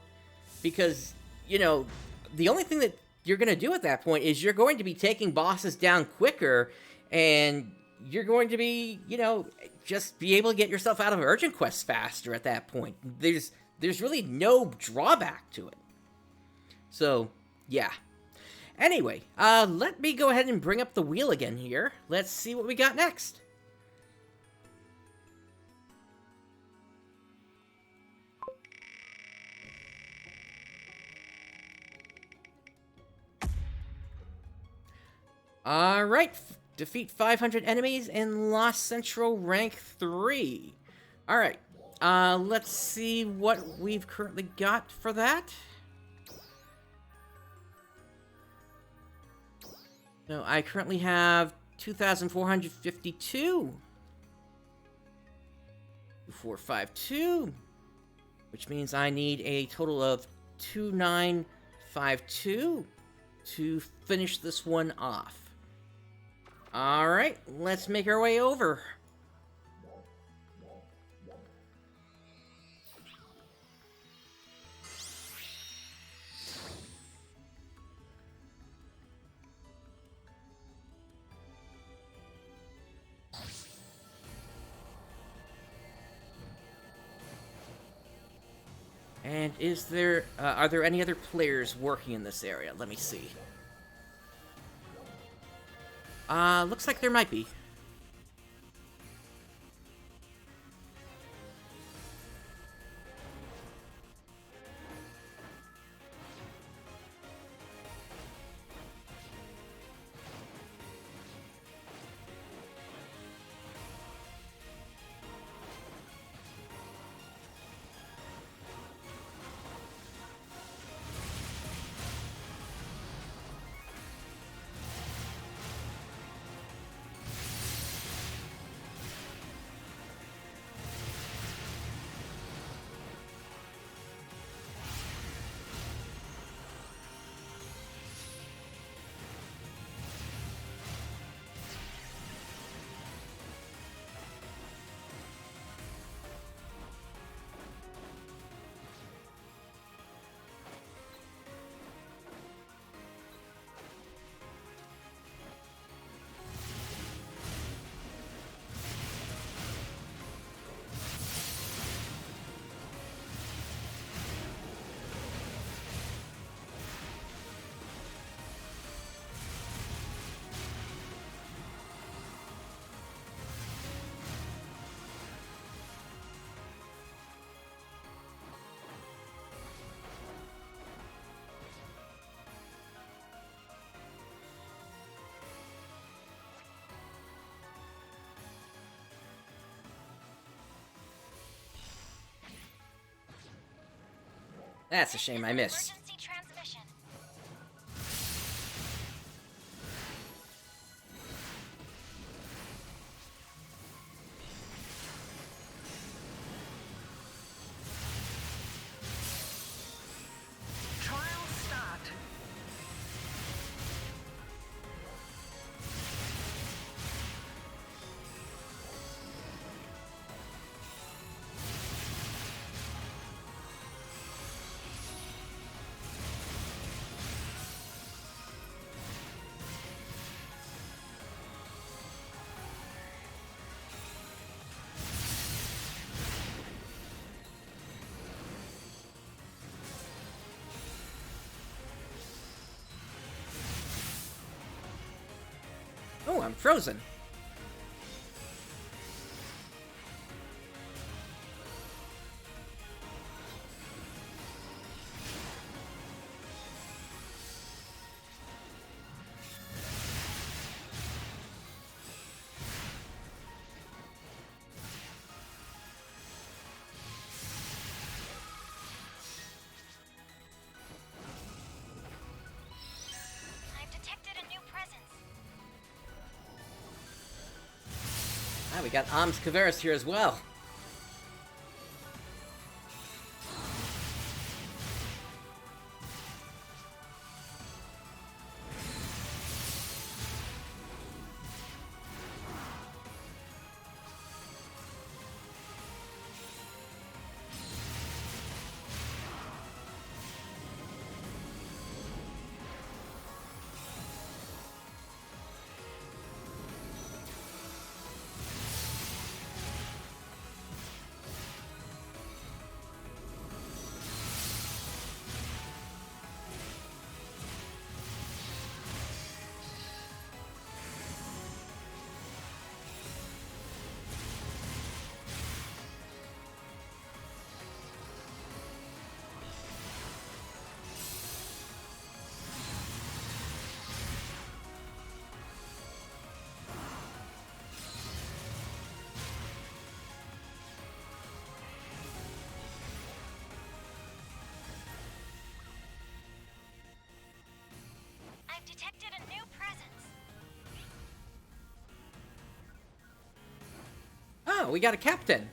[SPEAKER 1] because, you know, the only thing that you're going to do at that point is you're going to be taking bosses down quicker, and you're going to be, you know, just be able to get yourself out of urgent quests faster at that point. There's really no drawback to it. So, yeah. Anyway, let me go ahead and bring up the wheel again here. Let's see what we got next. Alright, defeat 500 enemies in Lost Central rank 3. Alright, let's see what we've currently got for that. So I currently have 2,452. 452. Which means I need a total of 2,952 to finish this one off. Alright, let's make our way over. And are there any other players working in this area? Let me see. Looks like there might be. That's a shame I missed.
[SPEAKER 2] Emergency transmission. Trial start.
[SPEAKER 1] Oh, I'm frozen. we got Ams Kaveris here as well.
[SPEAKER 2] I've detected a new presence.
[SPEAKER 1] Oh, we got a captain.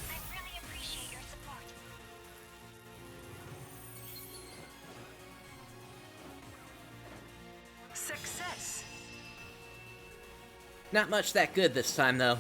[SPEAKER 2] I really appreciate your support.
[SPEAKER 4] Success!
[SPEAKER 1] Not much that good this time, though.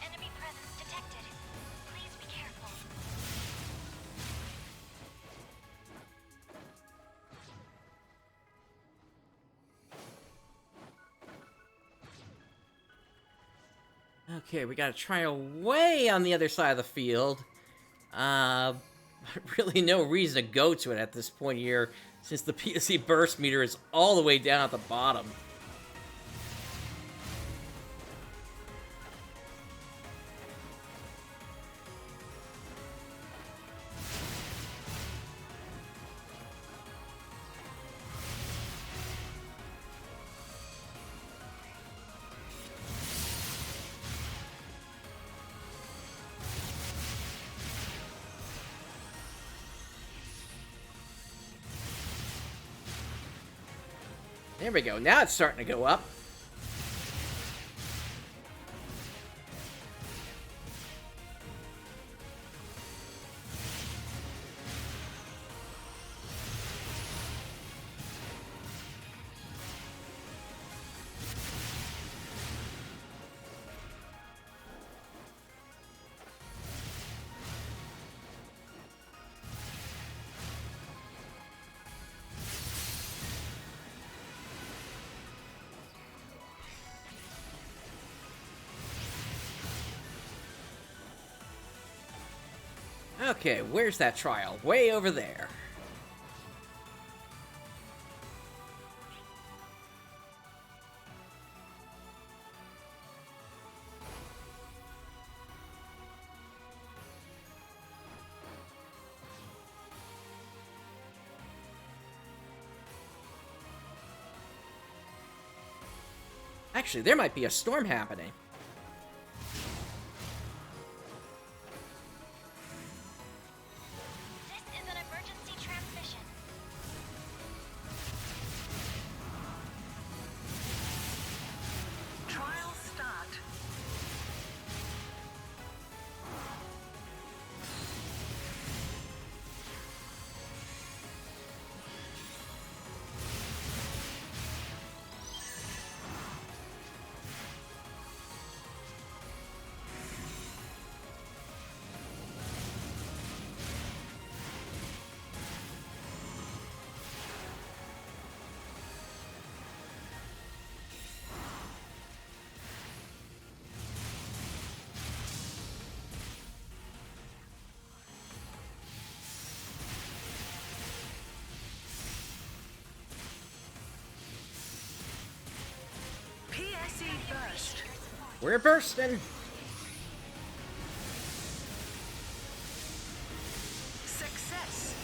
[SPEAKER 2] Enemy presence detected. Please be careful.
[SPEAKER 1] Okay, we got a trial way on the other side of the field. Really no reason to go to it at this point here, since the PSE burst meter is all the way down at the bottom. There we go. Now it's starting to go up. Okay, where's that trial? Way over there. Actually, there might be a storm happening.
[SPEAKER 2] This is an emergency transmission.
[SPEAKER 4] Trial start.
[SPEAKER 1] We're bursting.
[SPEAKER 4] Success.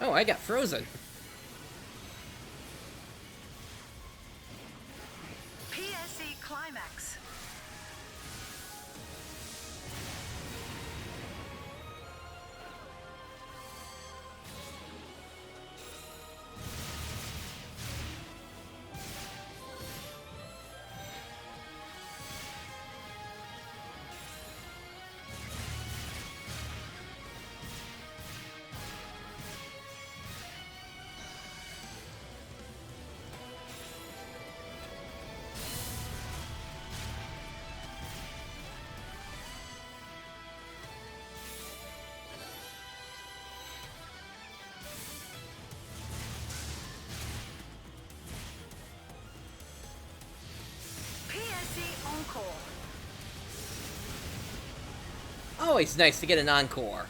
[SPEAKER 1] Oh, I got frozen.
[SPEAKER 4] PSE Climax. PSE Encore.
[SPEAKER 1] Always nice to get an encore.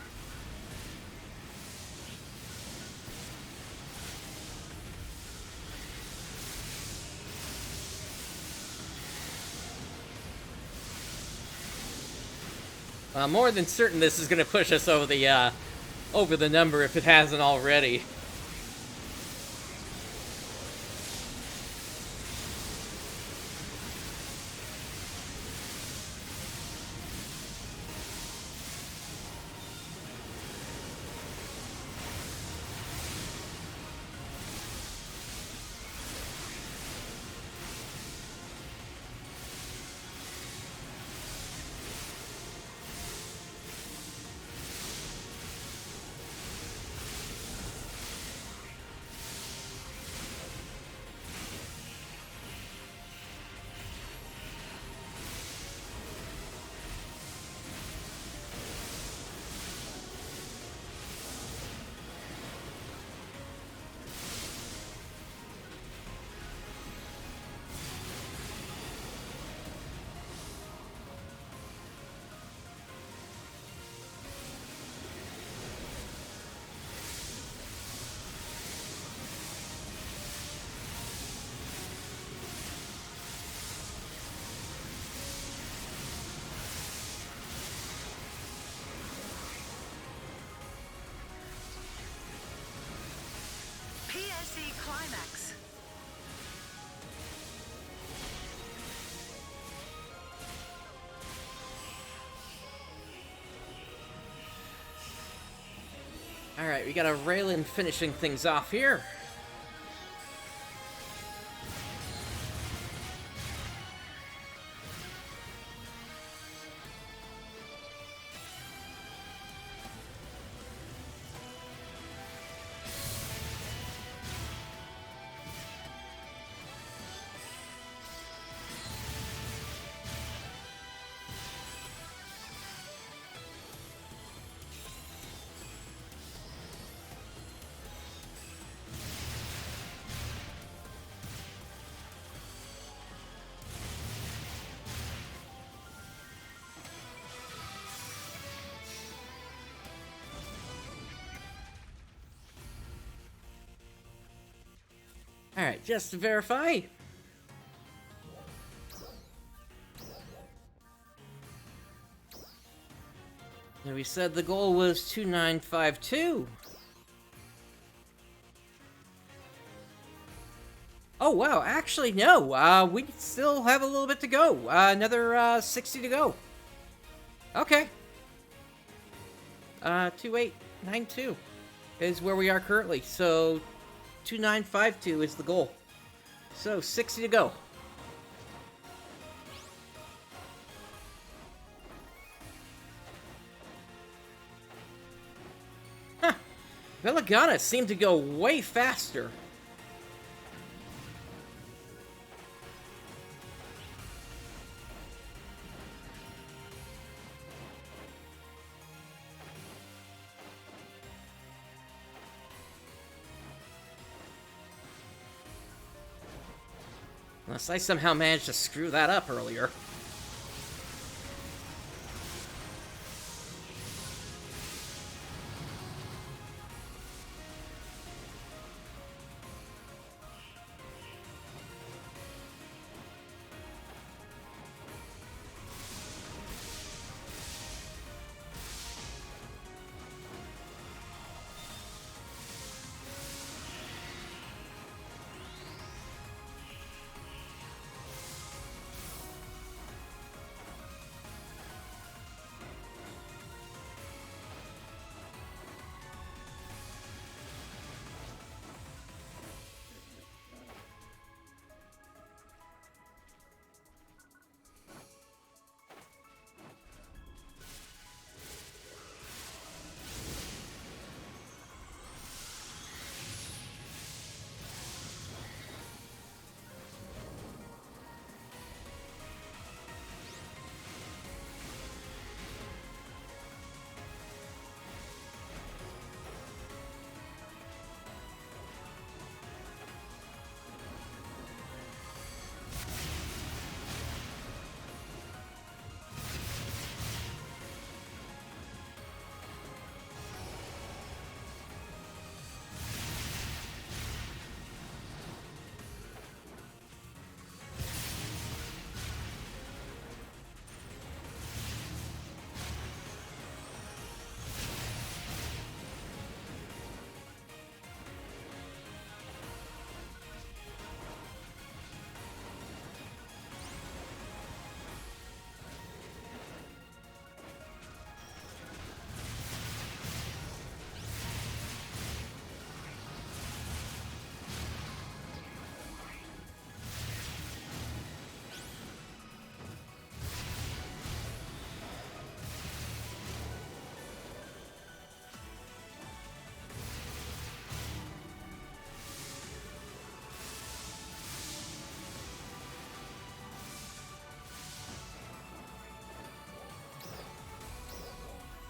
[SPEAKER 1] More than certain this is gonna push us over the number if it hasn't already.
[SPEAKER 4] PSE Climax.
[SPEAKER 1] Alright, we got a Raylan finishing things off here. Alright, just to verify. And we said the goal was 2952. Oh, wow. Actually, no. We still have a little bit to go. Another 60 to go. Okay. 2892 is where we are currently. So, 2952 is the goal. So, 60 to go. Huh. Belugana seemed to go way faster. Unless I somehow managed to screw that up earlier.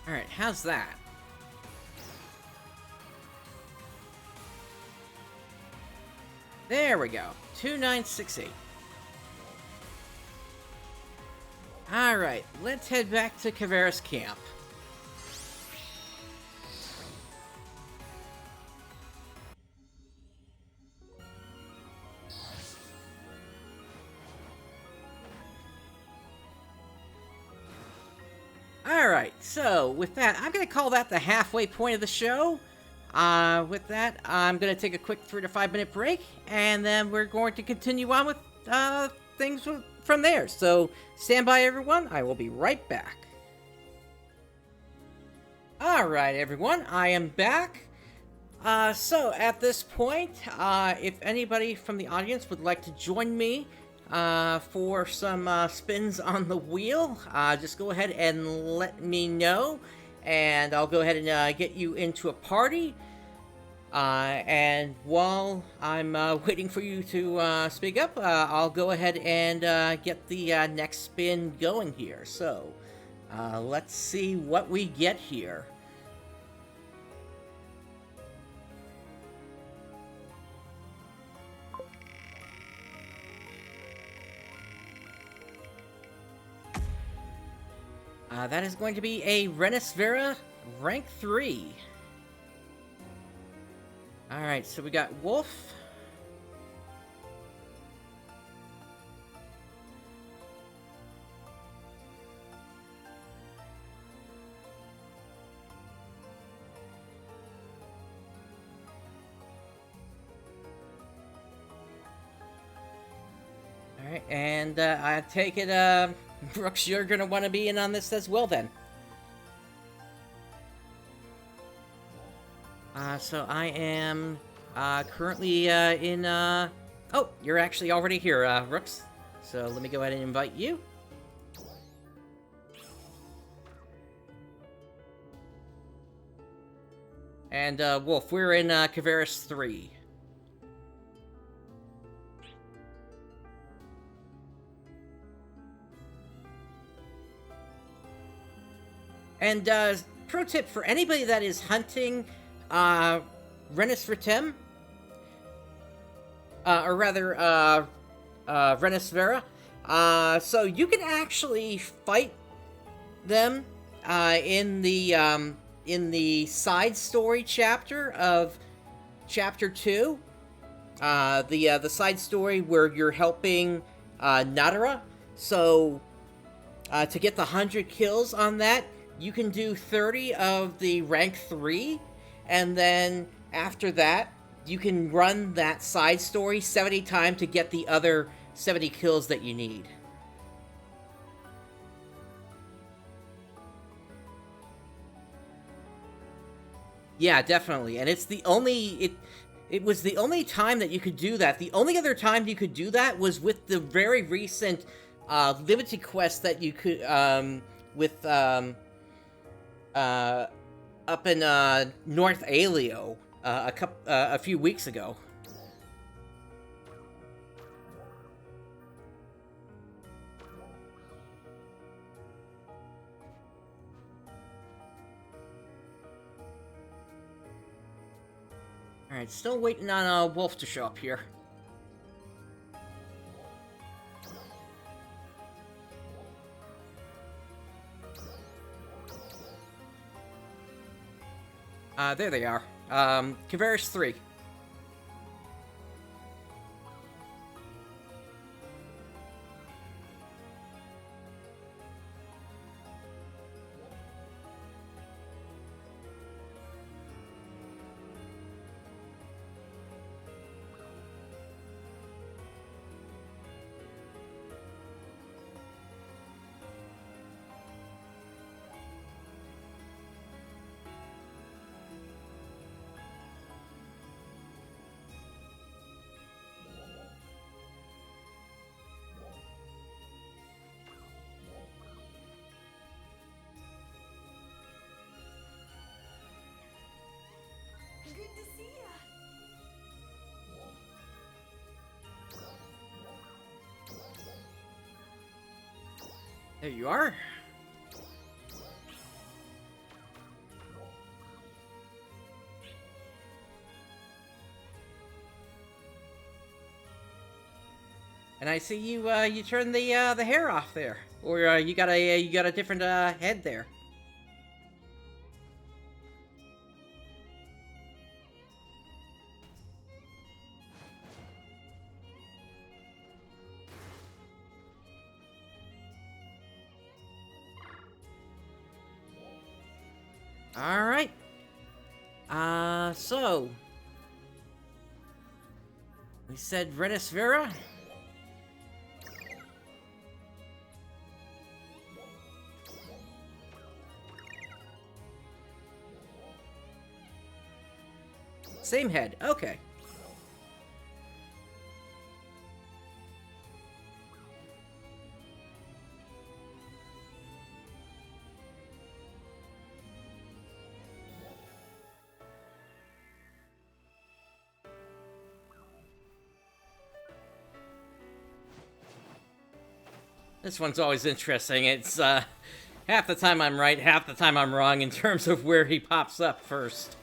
[SPEAKER 1] Alright, how's that? There we go. 2968. Alright, let's head back to Kavera's camp. Alright, so with that, I'm going to call that the halfway point of the show. With that, I'm going to take a quick 3 to 5 minute break, and then we're going to continue on with things from there. So stand by, everyone. I will be right back. Alright, everyone, I am back. So at this point, if anybody from the audience would like to join me for some spins on the wheel, just go ahead and let me know, and I'll go ahead and get you into a party. And while I'm waiting for you to speak up, I'll go ahead and get the next spin going here. So let's see what we get here. That is going to be a Renisvera rank 3. Alright, so we got Wolf. Alright, and I take it, Brooks, you're gonna want to be in on this as well, then. So I am, currently, in, Oh, you're actually already here, Brooks. So let me go ahead and invite you. And, Wolf, we're in, Kavaris 3. And, pro tip for anybody that is hunting, Renus Ritem, or rather, Renus Vera, so you can actually fight them, in the side story chapter of Chapter 2, the side story where you're helping, Nadara, so, to get the 100 kills on that, you can do 30 of the rank 3, and then after that, you can run that side story 70 times to get the other 70 kills that you need. Yeah, definitely, and it's the only, it was the only time that you could do that. The only other time you could do that was with the very recent, limited quest that you could, with, up in, North Alio, a few weeks ago. Alright, still waiting on, Wolf to show up here. There they are. Kavaris 3.
[SPEAKER 3] Good to see ya.
[SPEAKER 1] There you are. And I see you, you turned the hair off there. Or, you got a different, head there. Alright. So... we said Renus Vera? Same head, okay. This one's always interesting. It's, half the time I'm right, half the time I'm wrong in terms of where he pops up first.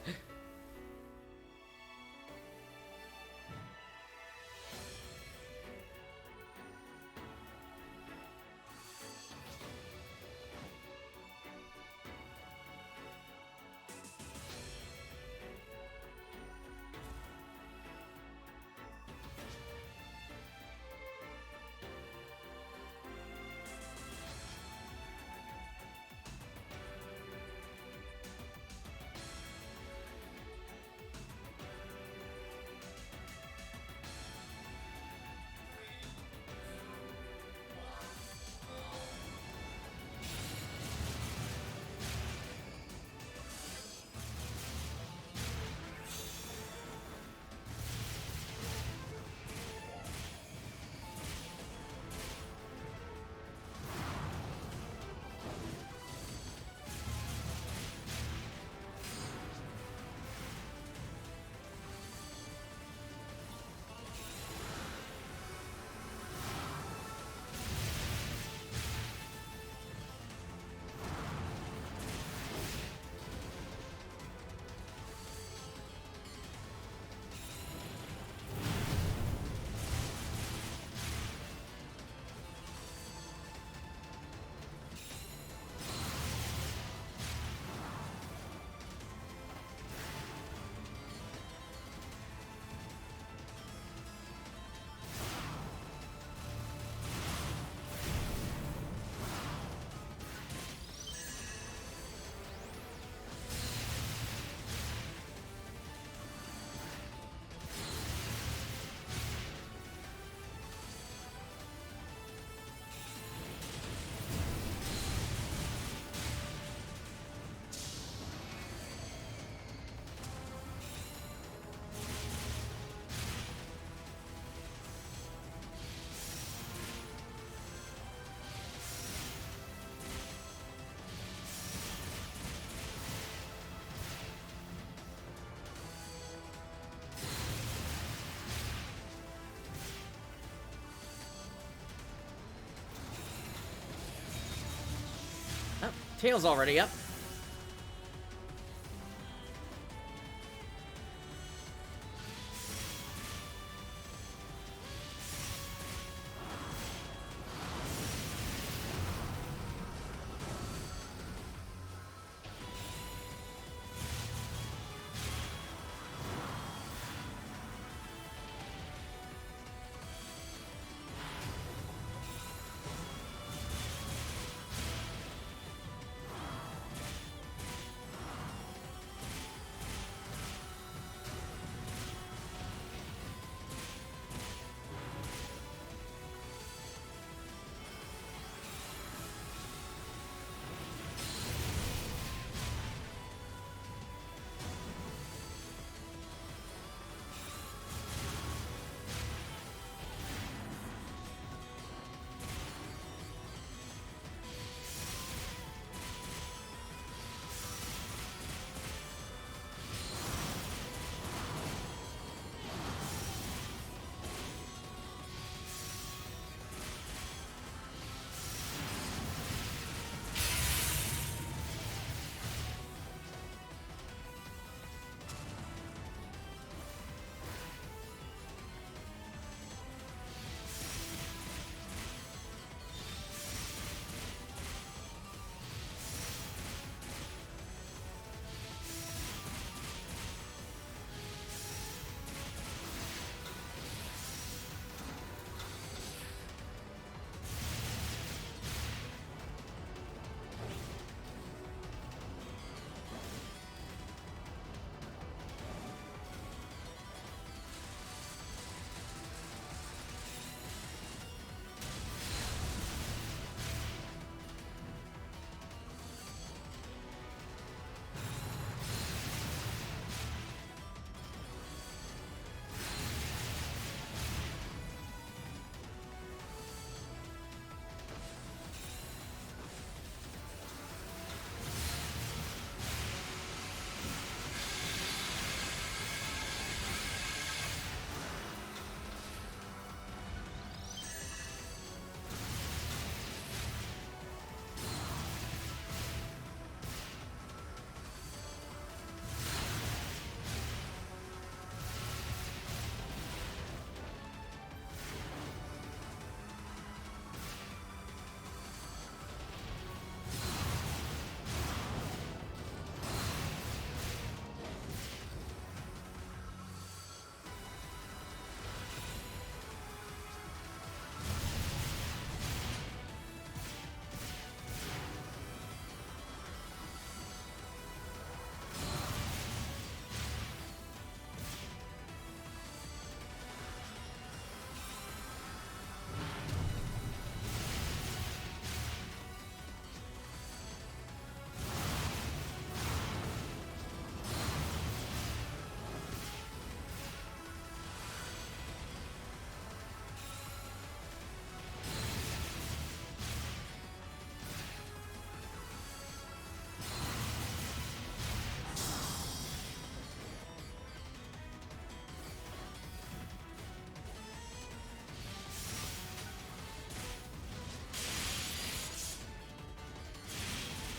[SPEAKER 1] Tail's already up.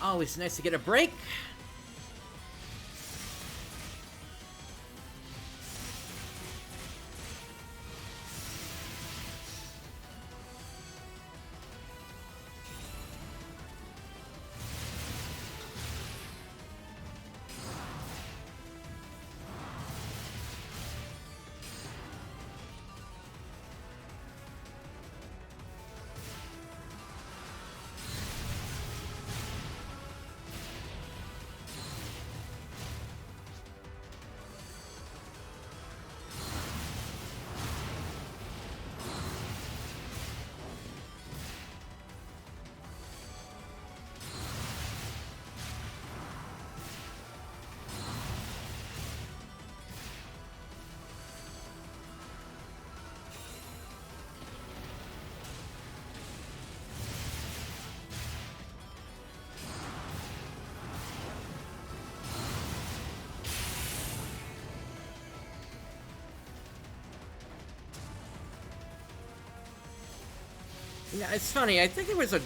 [SPEAKER 1] Always nice to get a break. Yeah, it's funny. I think there was a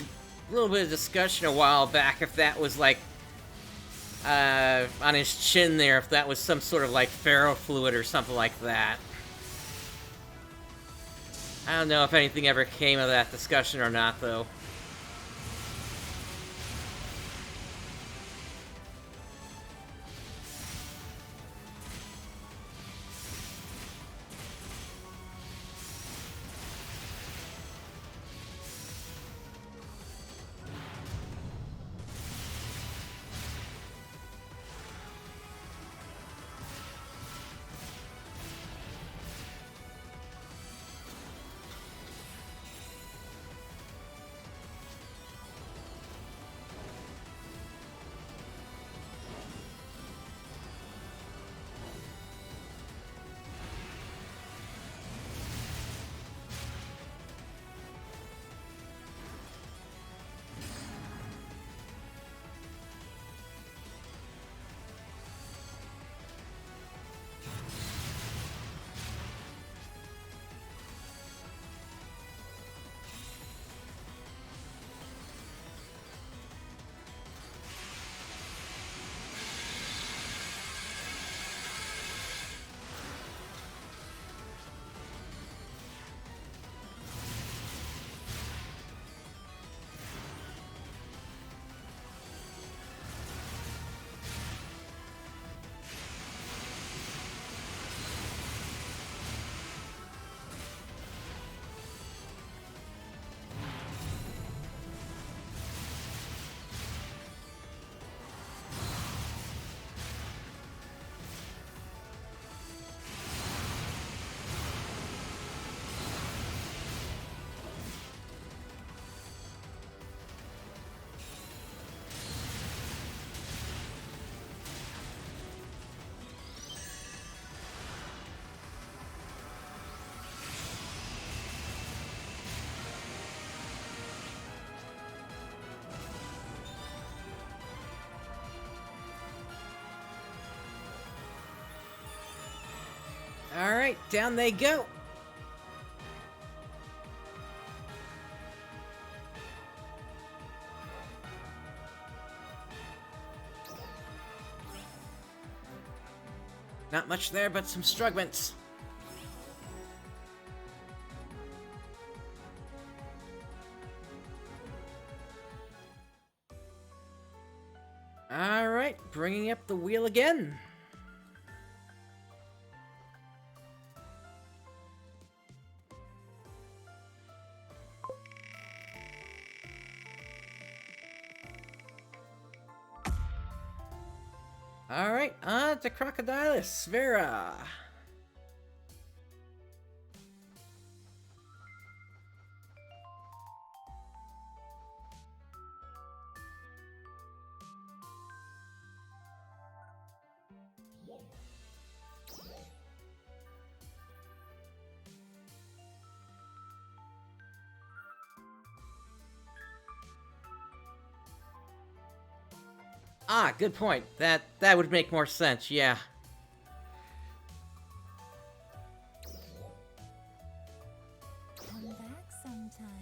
[SPEAKER 1] little bit of discussion a while back if that was like on his chin there, if that was some sort of like ferrofluid or something like that. I don't know if anything ever came of that discussion or not, though. Alright, down they go. Not much there, but some strugments. Alright, bringing up the wheel again. Alright, on to Crocodilus, Vera. Ah, good point. That would make more sense, yeah.
[SPEAKER 3] Come back sometime.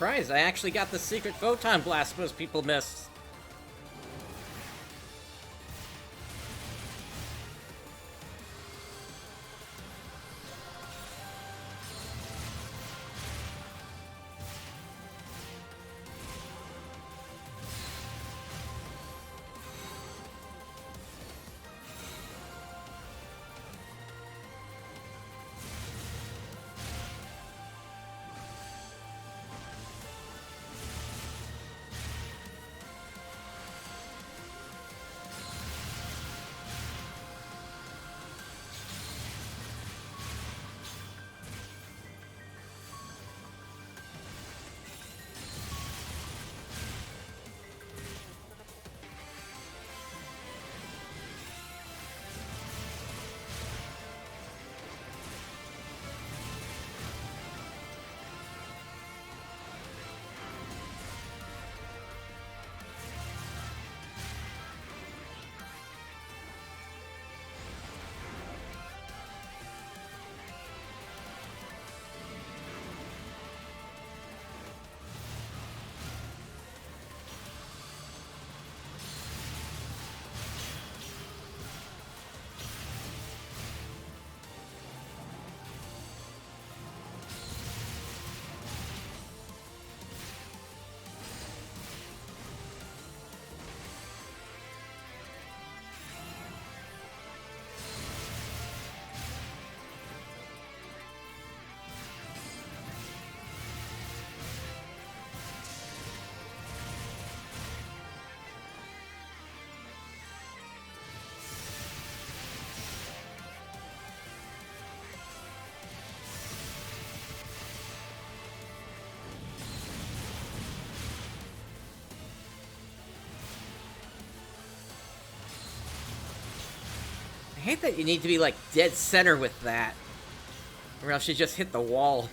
[SPEAKER 1] surprised. I actually got the secret photon blast most people miss. I hate that you need to be, like, dead center with that. Or else you just hit the wall.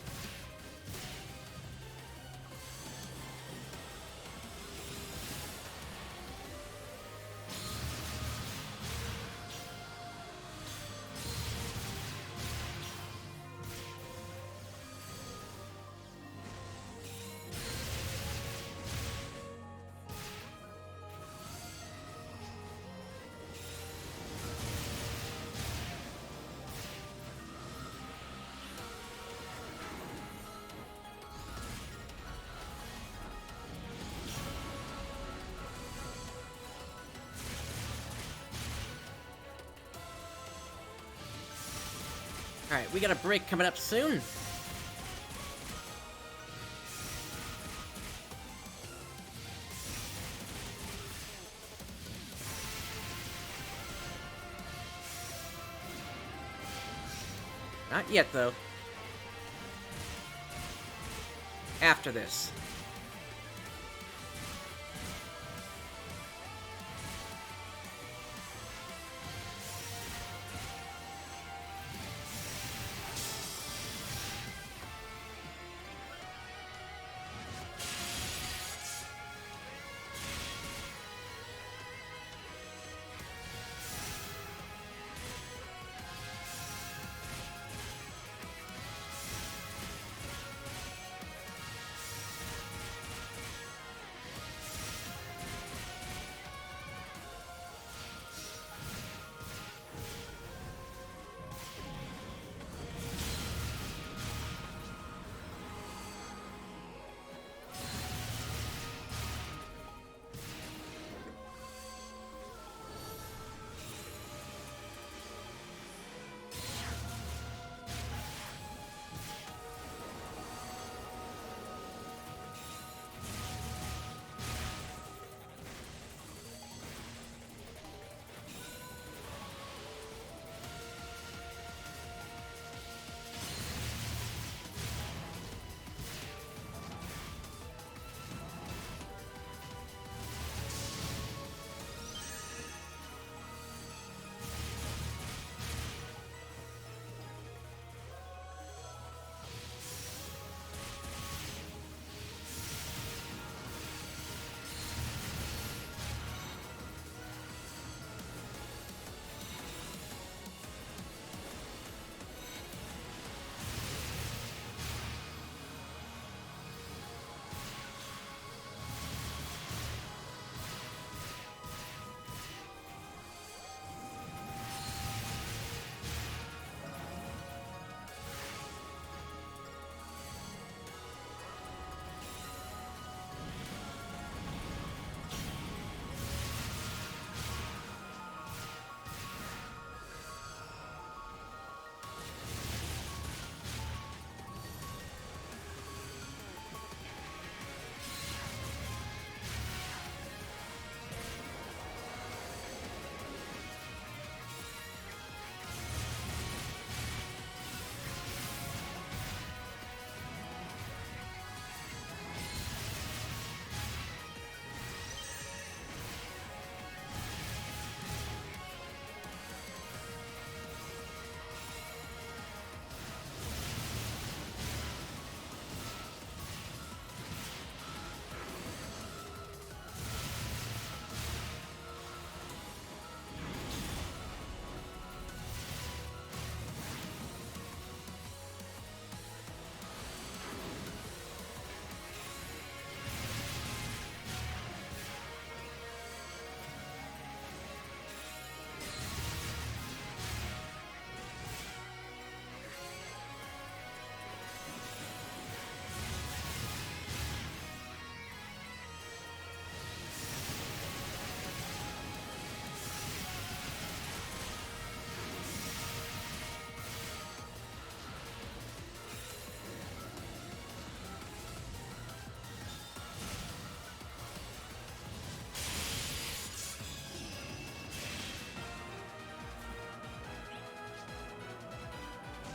[SPEAKER 1] Alright, we got a break coming up soon. Not yet, though. After this.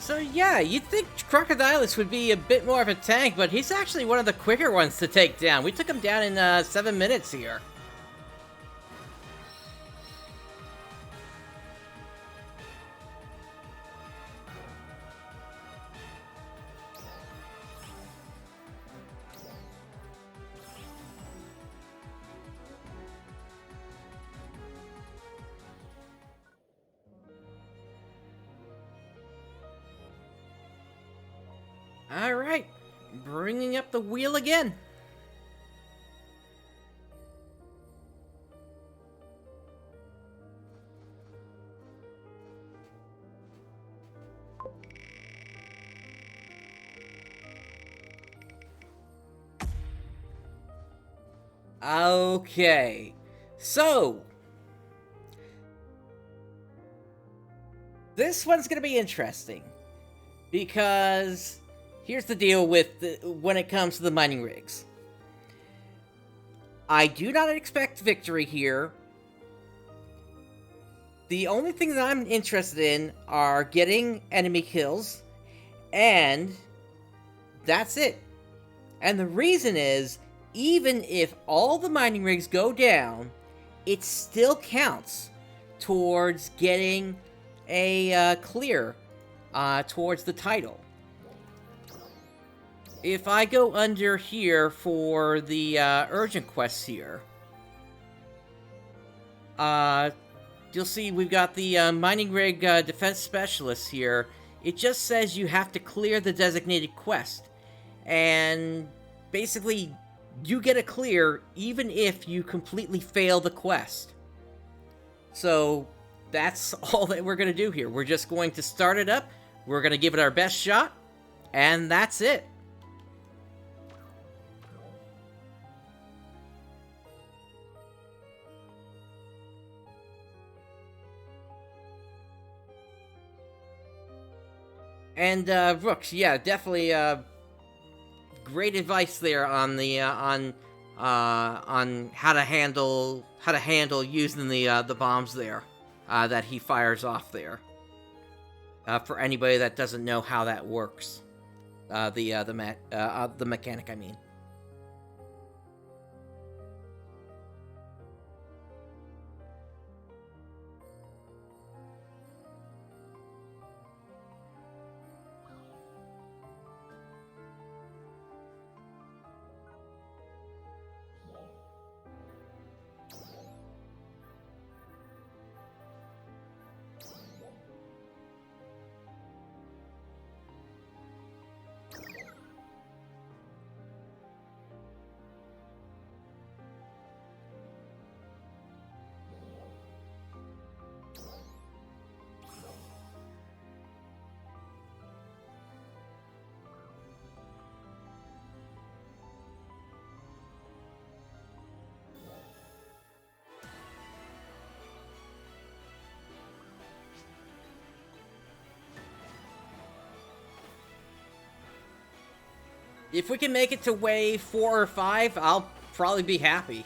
[SPEAKER 1] So yeah, you'd think Crocodilus would be a bit more of a tank, but he's actually one of the quicker ones to take down. We took him down in 7 minutes here. Alright, bringing up the wheel again. Okay, so this one's gonna be interesting because here's the deal with when it comes to the mining rigs. I do not expect victory here. The only thing that I'm interested in are getting enemy kills, and that's it. And the reason is, even if all the mining rigs go down, it still counts towards getting a clear towards the title. If I go under here for the urgent quests here, you'll see we've got the mining rig defense specialist here. It just says you have to clear the designated quest, and basically you get a clear even if you completely fail the quest. So that's all that we're going to do here. We're just going to start it up, we're going to give it our best shot, and that's it. And Brooks, yeah, definitely great advice there on the on how to handle using the bombs there that he fires off there. For anybody that doesn't know how that works, the mechanic, I mean. If we can make it to wave 4 or 5, I'll probably be happy.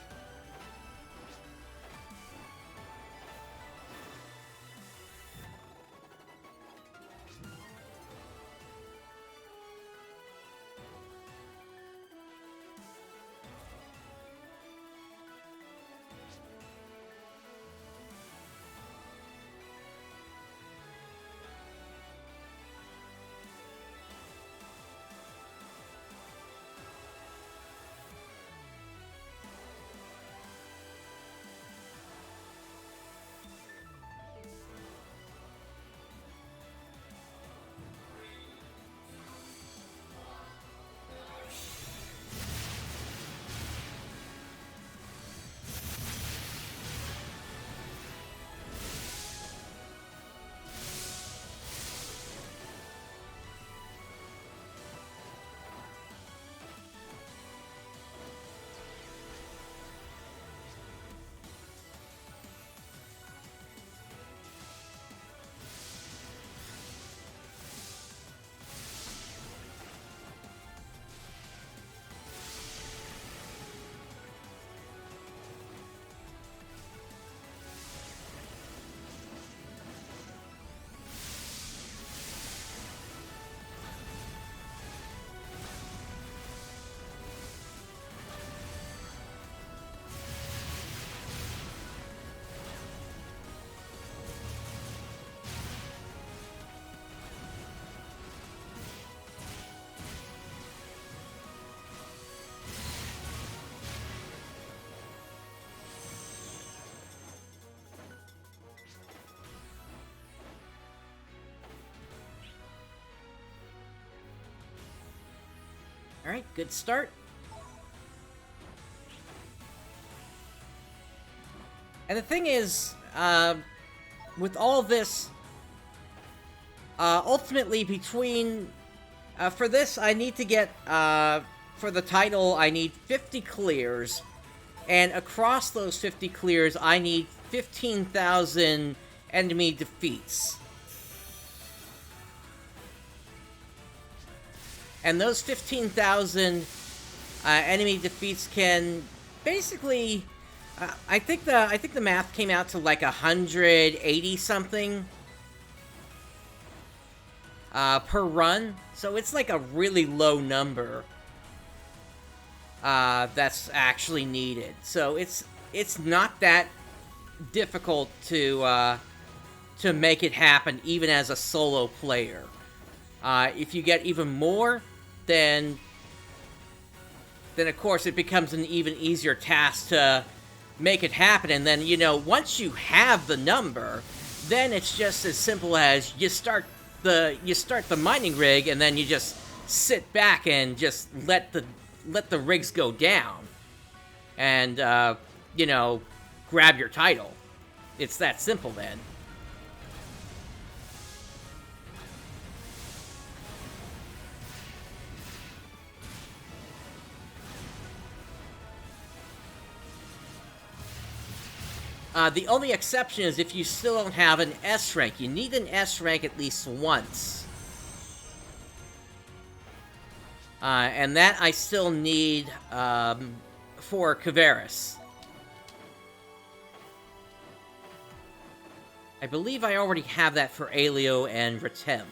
[SPEAKER 1] Alright, good start. And the thing is, with all this, ultimately between, for this, I need to get, for the title, I need 50 clears, and across those 50 clears, I need 15,000 enemy defeats. And those 15,000 enemy defeats can basically, I think the math came out to like 180 something per run. So it's like a really low number that's actually needed. So it's not that difficult to make it happen, even as a solo player. If you get even more, then of course it becomes an even easier task to make it happen. And then, you know, once you have the number, then it's just as simple as you start the mining rig, and then you just sit back and just let the rigs go down, and you know, grab your title. It's that simple then. The only exception is if you still don't have an S rank. You need an S rank at least once. And that I still need for Kavaris. I believe I already have that for Alio and Ratem.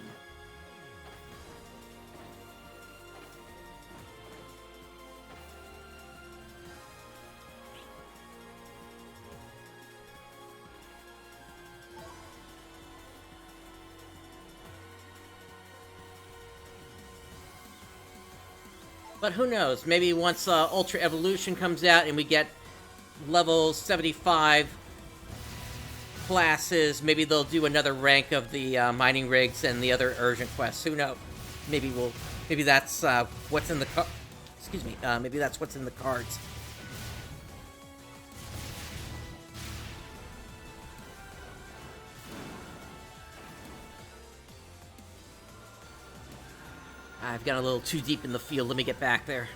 [SPEAKER 1] But who knows, maybe once Ultra Evolution comes out and we get level 75 classes, maybe they'll do another rank of the mining rigs and the other urgent quests. Who knows? Maybe that's what's in the excuse me, maybe that's what's in the cards. I've got a little too deep in the field. Let me get back there.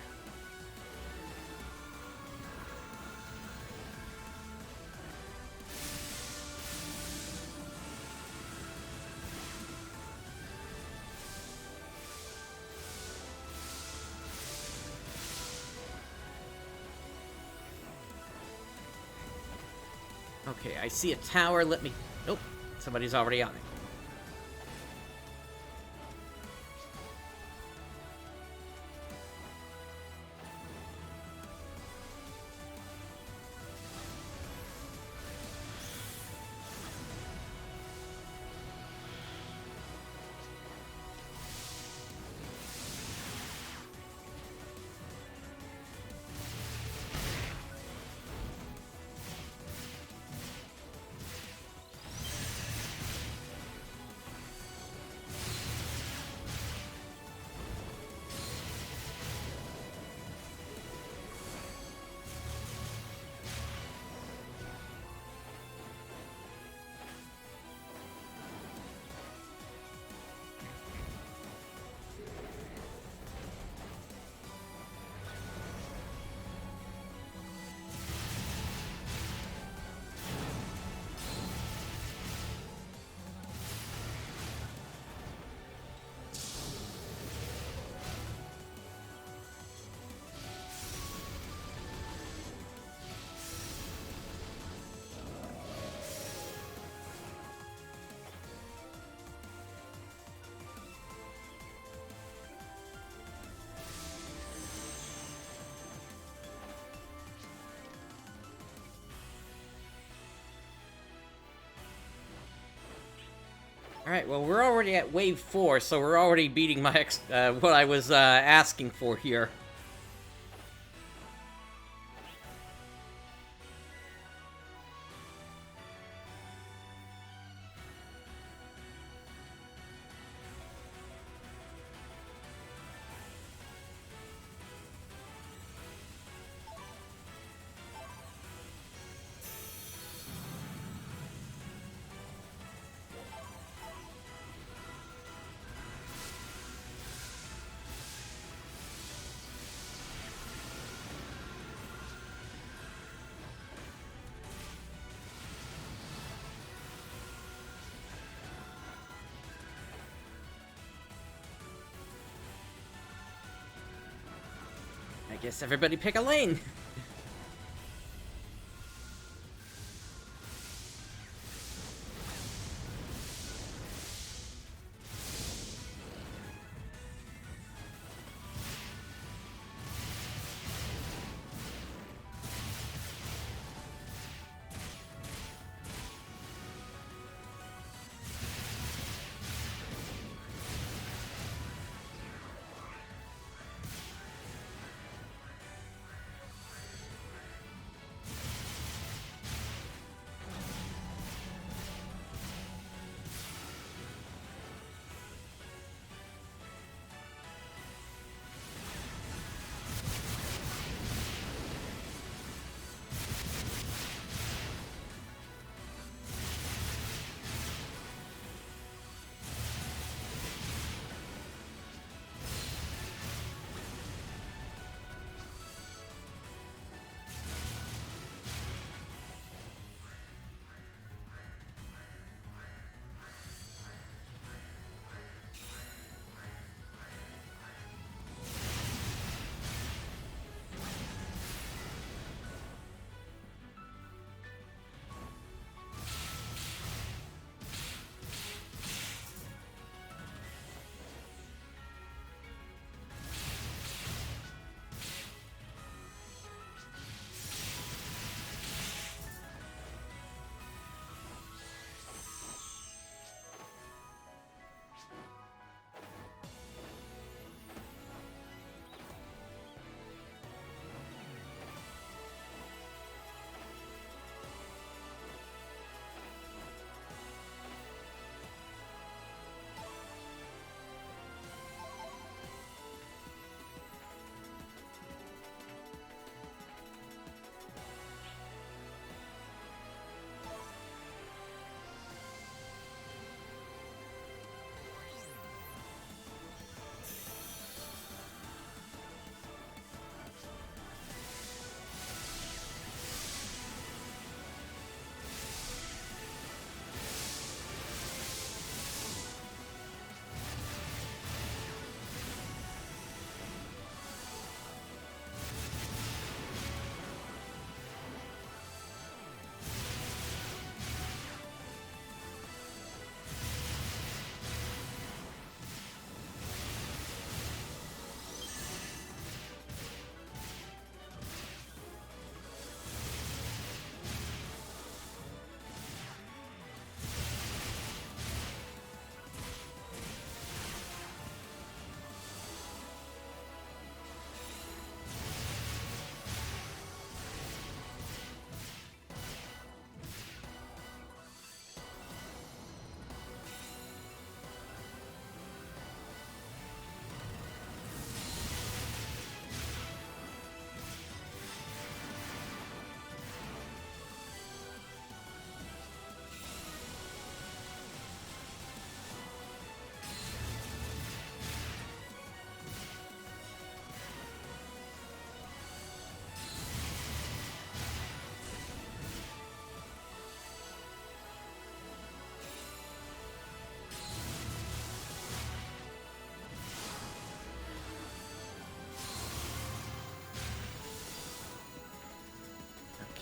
[SPEAKER 1] Okay, I see a tower. Let me... Nope. Somebody's already on it. Alright, well, we're already at wave 4, so we're already beating my what I was asking for here. guess everybody pick a lane.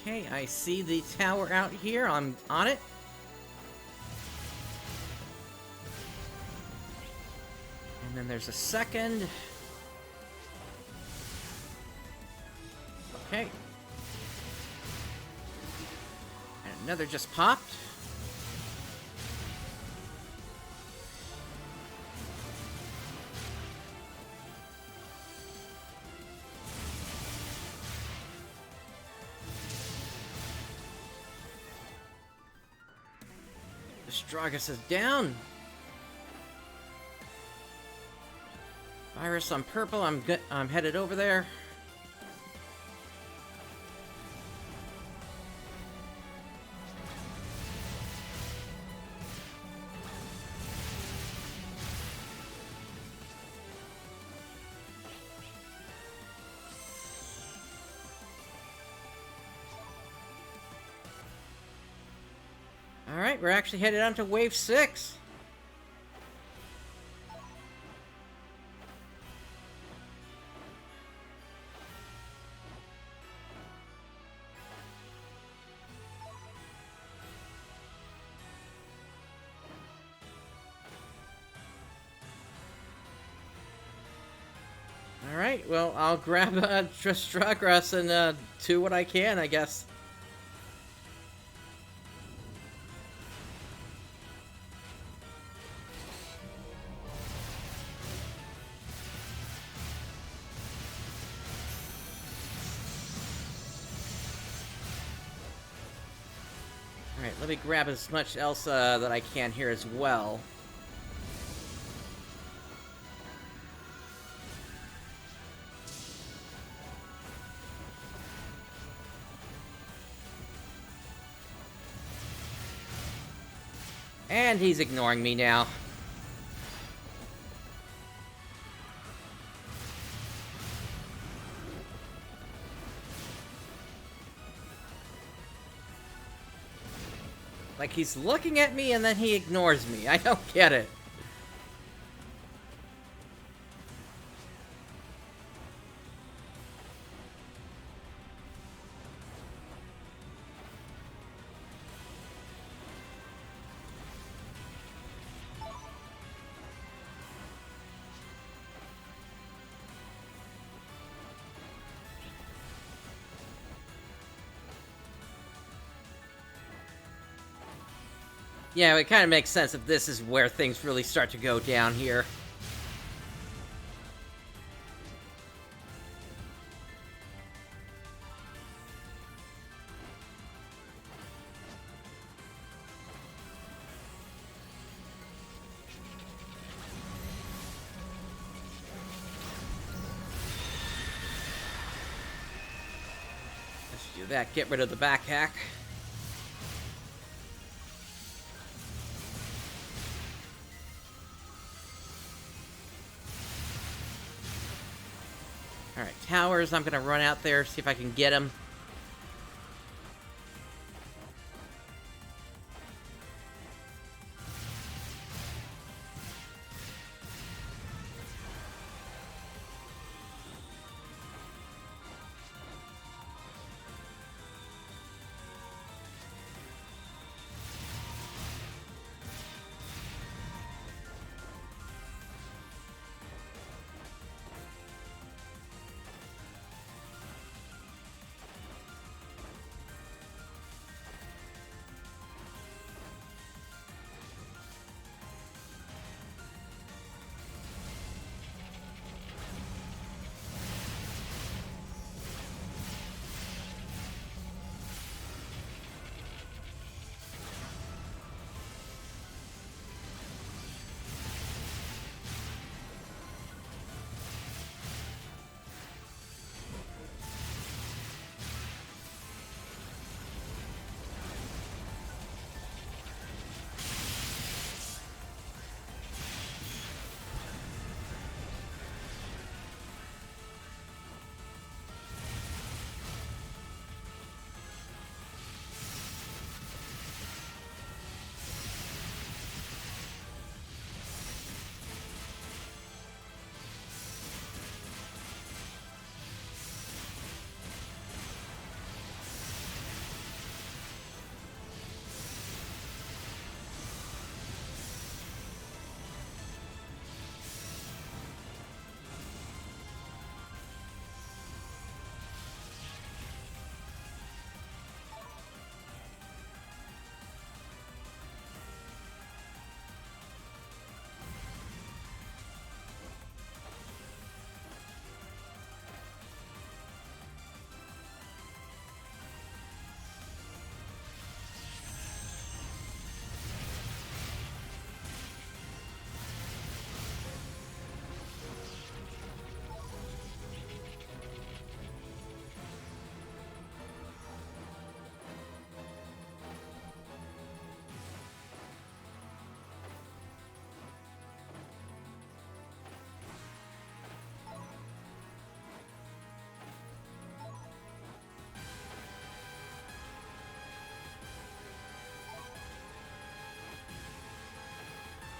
[SPEAKER 1] Okay, I see the tower out here. I'm on it. And then there's a second. Okay. And another just popped. The Stragus is down. Virus on purple. I'm headed over there. Alright, we're actually headed on to wave 6. Alright, well, I'll grab Stragrus and do what I can, I guess. Alright, let me grab as much else that I can here as well. And he's ignoring me now. Like, he's looking at me and then he ignores me. I don't get it. Yeah, it kind of makes sense if this is where things really start to go down here. Let's do that, get rid of the back hack. Alright, towers, I'm gonna run out there, see if I can get him.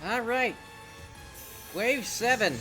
[SPEAKER 1] Alright. Wave 7.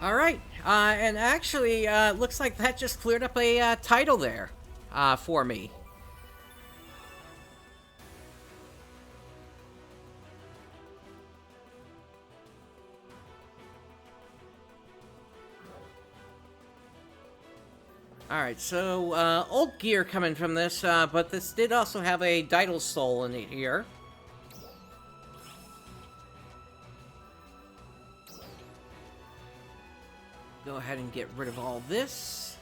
[SPEAKER 1] Alright, and actually, looks like that just cleared up a title there for me. Alright, so old gear coming from this, but this did also have a Didal Soul in it here. Go ahead and get rid of all this.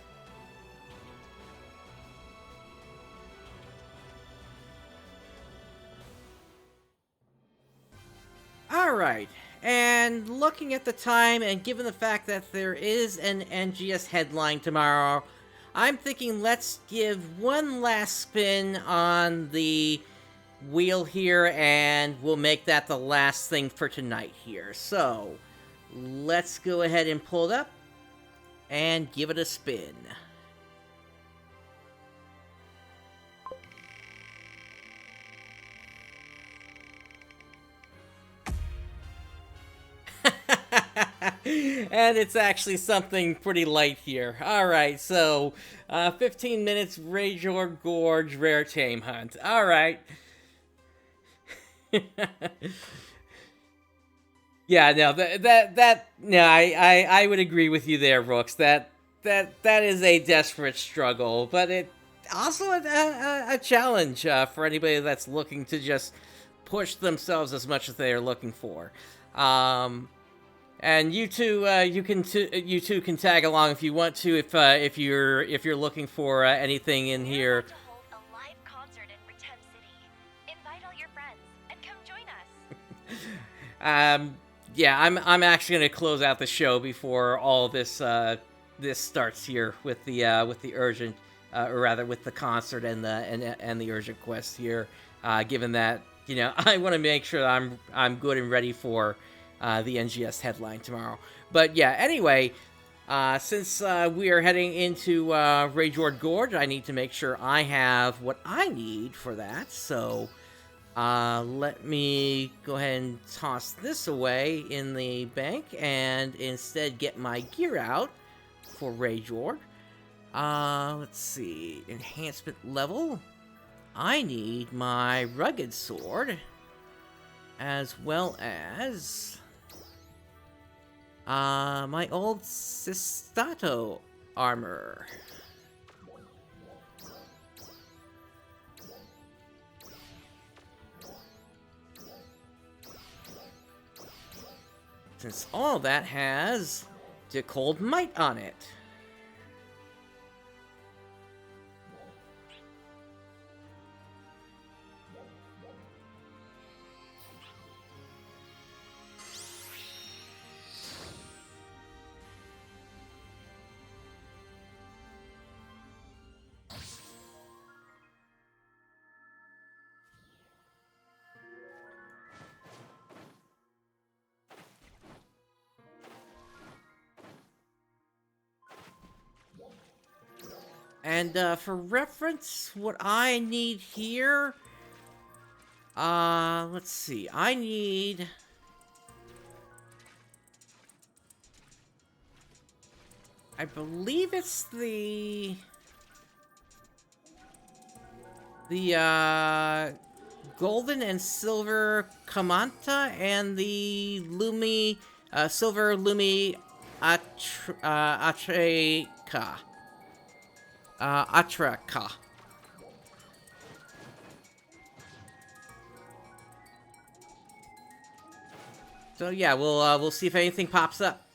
[SPEAKER 1] Alright, and looking at the time, and given the fact that there is an NGS headline tomorrow, I'm thinking let's give one last spin on the wheel here, and we'll make that the last thing for tonight here. So, let's go ahead and pull it up, and give it a spin. And it's actually something pretty light here. Alright, so 15 minutes Rajor Gorge Rare Tame Hunt. Alright. Yeah, no, I would agree with you there, Rooks. That is a desperate struggle, but it also a challenge for anybody that's looking to just push themselves as much as they are looking for. And you two, you two can tag along if you want to, if you're looking for anything in here.
[SPEAKER 2] We're about to hold a live concert in Retem City. Invite all your friends and come join us.
[SPEAKER 1] Yeah, I'm actually gonna close out the show before all of this this starts here with the urgent, or rather with the concert and the urgent quest here. Given that I want to make sure that I'm good and ready for the NGS headline tomorrow. But yeah, anyway, since we are heading into Rajord Gorge, I need to make sure I have what I need for that. So let me go ahead and toss this away in the bank and instead get my gear out for Rajord. Let's see, enhancement level. I need my rugged sword, as well as my old Sistato armor. Since all that has the cold might on it. And for reference, what I need here, let's see, I believe it's the golden and silver Kamanta and the silver Lumi Atreka. Atreka. So yeah, we'll see if anything pops up.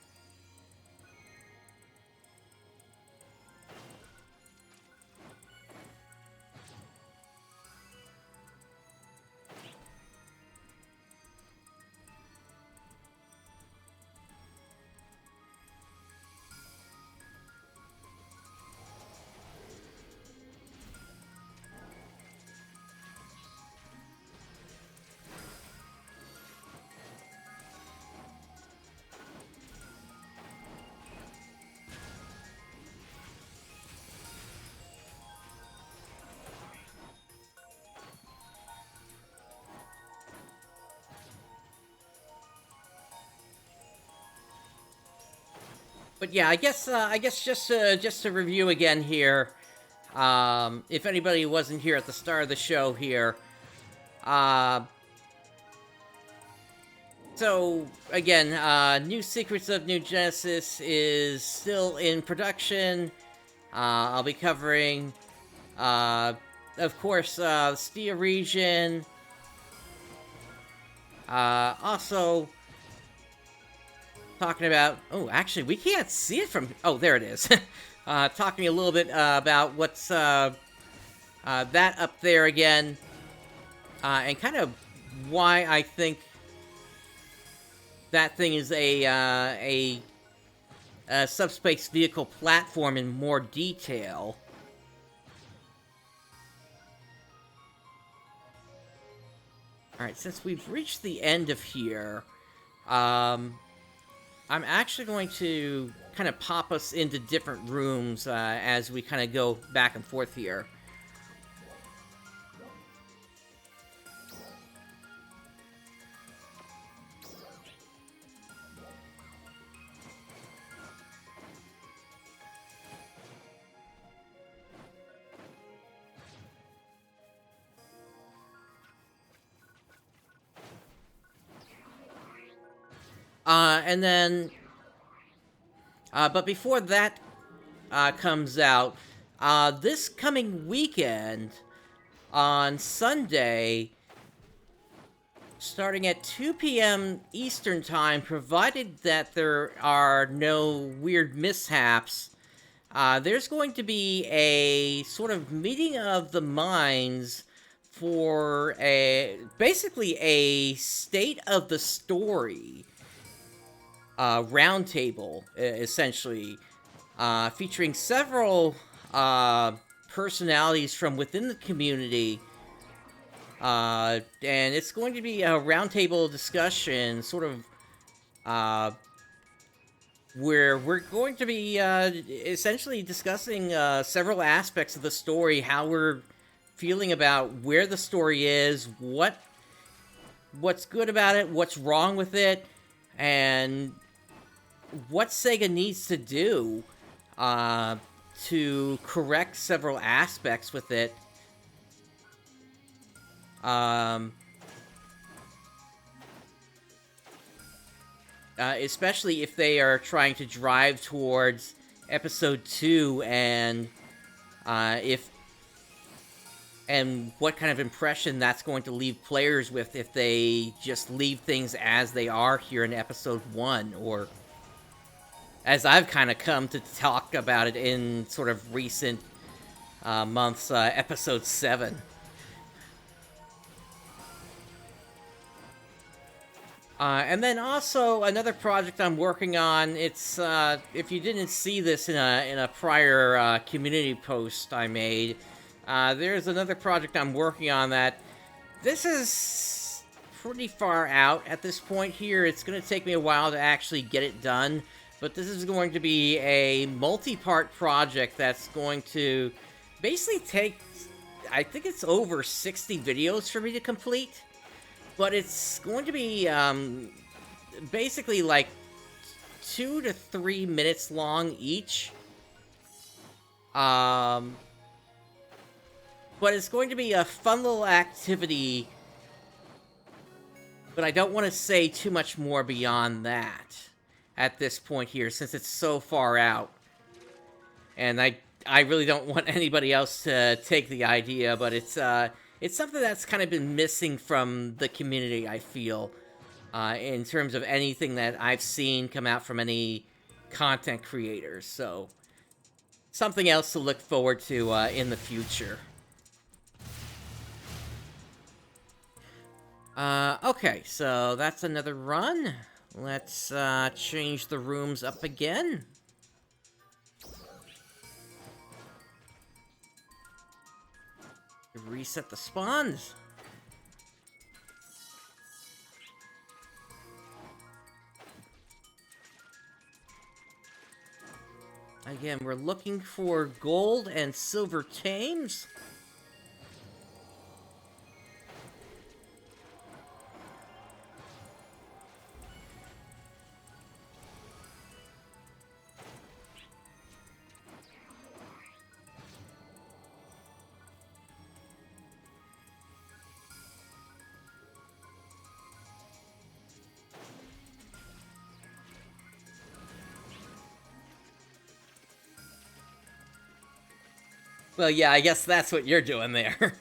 [SPEAKER 1] But yeah, I guess just to review again here, if anybody wasn't here at the start of the show here, uh, so again, New Secrets of New Genesis is still in production. I'll be covering, of course, Stia region. Also talking about. Oh, actually, we can't see it from. Oh, there it is. Talking a little bit about what's that up there again, and kind of why I think that thing is a subspace vehicle platform in more detail. Alright, since we've reached the end of here, I'm actually going to kind of pop us into different rooms as we kind of go back and forth here. And then, but before that comes out, this coming weekend, on Sunday, starting at 2 p.m. Eastern Time, provided that there are no weird mishaps, there's going to be a sort of meeting of the minds for basically a state of the story roundtable, essentially, featuring several personalities from within the community. And it's going to be a roundtable discussion, sort of, where we're going to be essentially discussing several aspects of the story, how we're feeling about where the story is, what's good about it, what's wrong with it, and what Sega needs to do to correct several aspects with it. Especially if they are trying to drive towards Episode 2, and what kind of impression that's going to leave players with if they just leave things as they are here in Episode 1, or as I've kind of come to talk about it in sort of recent months, Episode 7. And then also another project I'm working on. It's if you didn't see this in a prior community post I made, there's another project I'm working on that this is pretty far out at this point here. It's going to take me a while to actually get it done, but this is going to be a multi-part project that's going to basically take, I think it's over 60 videos for me to complete. But it's going to be basically like 2 to 3 minutes long each. But it's going to be a fun little activity. But I don't want to say too much more beyond that at this point here, since it's so far out. And I really don't want anybody else to take the idea, but it's something that's kind of been missing from the community, I feel, in terms of anything that I've seen come out from any content creators. So, something else to look forward to in the future. Okay, so that's another run. Let's change the rooms up again. Reset the spawns. Again, we're looking for gold and silver tames. Well, yeah, I guess that's what you're doing there.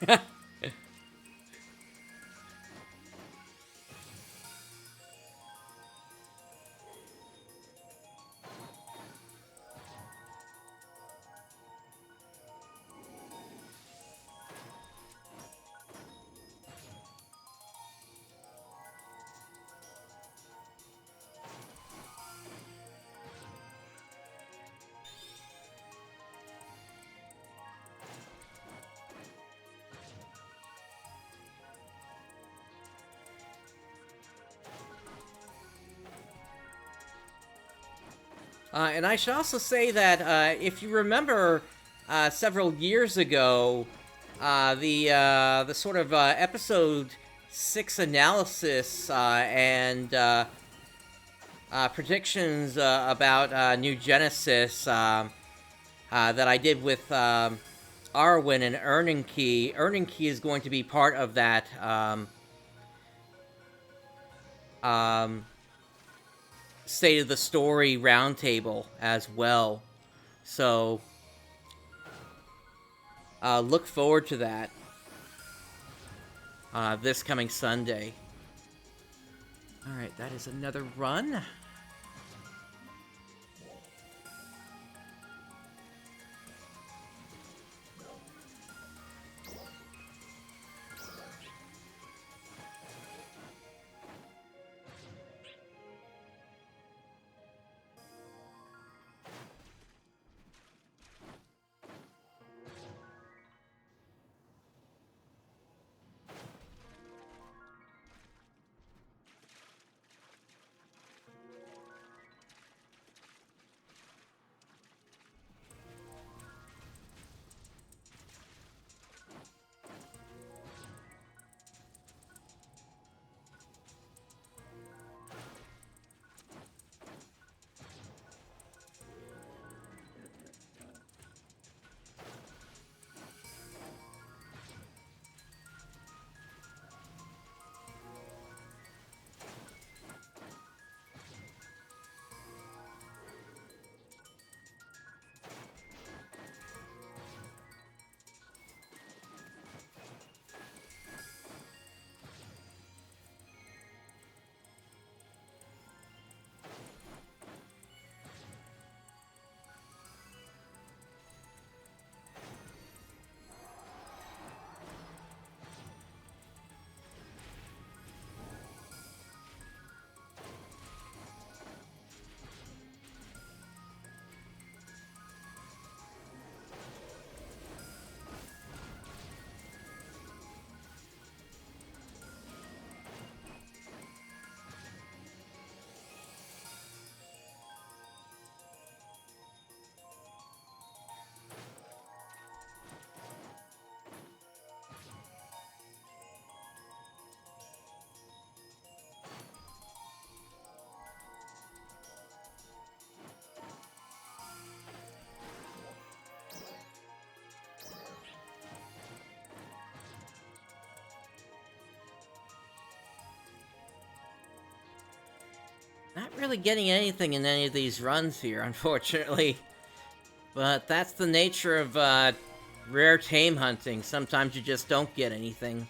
[SPEAKER 1] And I should also say that if you remember several years ago, the sort of episode 6 analysis and predictions about New Genesis that I did with Arwen and Earning Key. Earning Key is going to be part of that State of the Story roundtable as well. So look forward to that this coming Sunday. Alright, that is another run. Not really getting anything in any of these runs here, unfortunately. But that's the nature of rare tame hunting. Sometimes you just don't get anything.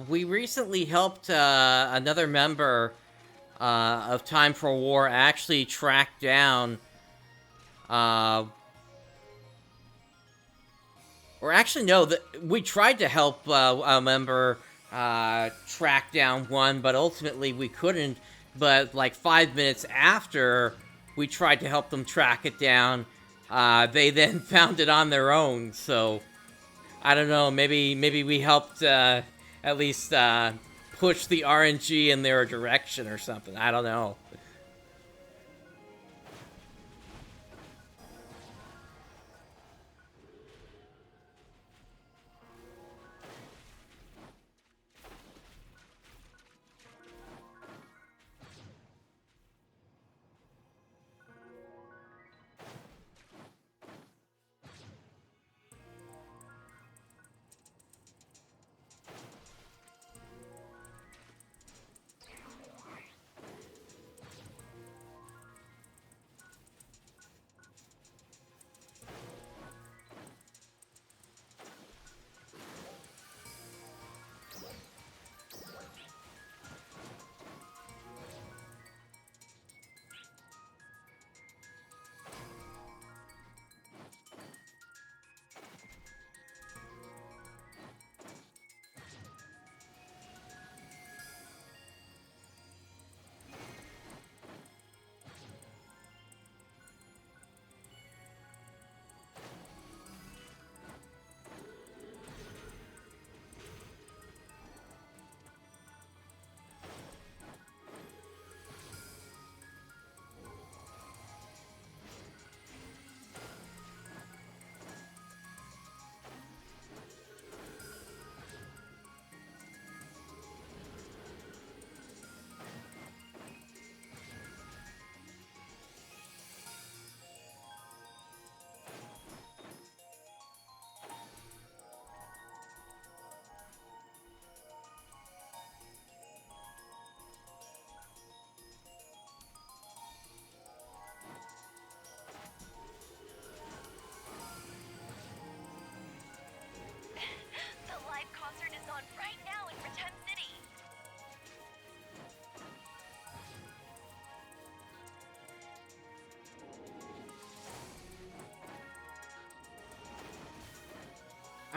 [SPEAKER 1] We recently helped another member of Time for War actually track down, or actually no, we tried to help a member track down one, but ultimately we couldn't. But like 5 minutes after we tried to help them track it down, they then found it on their own. So I don't know, maybe we helped at least push the RNG in their direction or something. I don't know.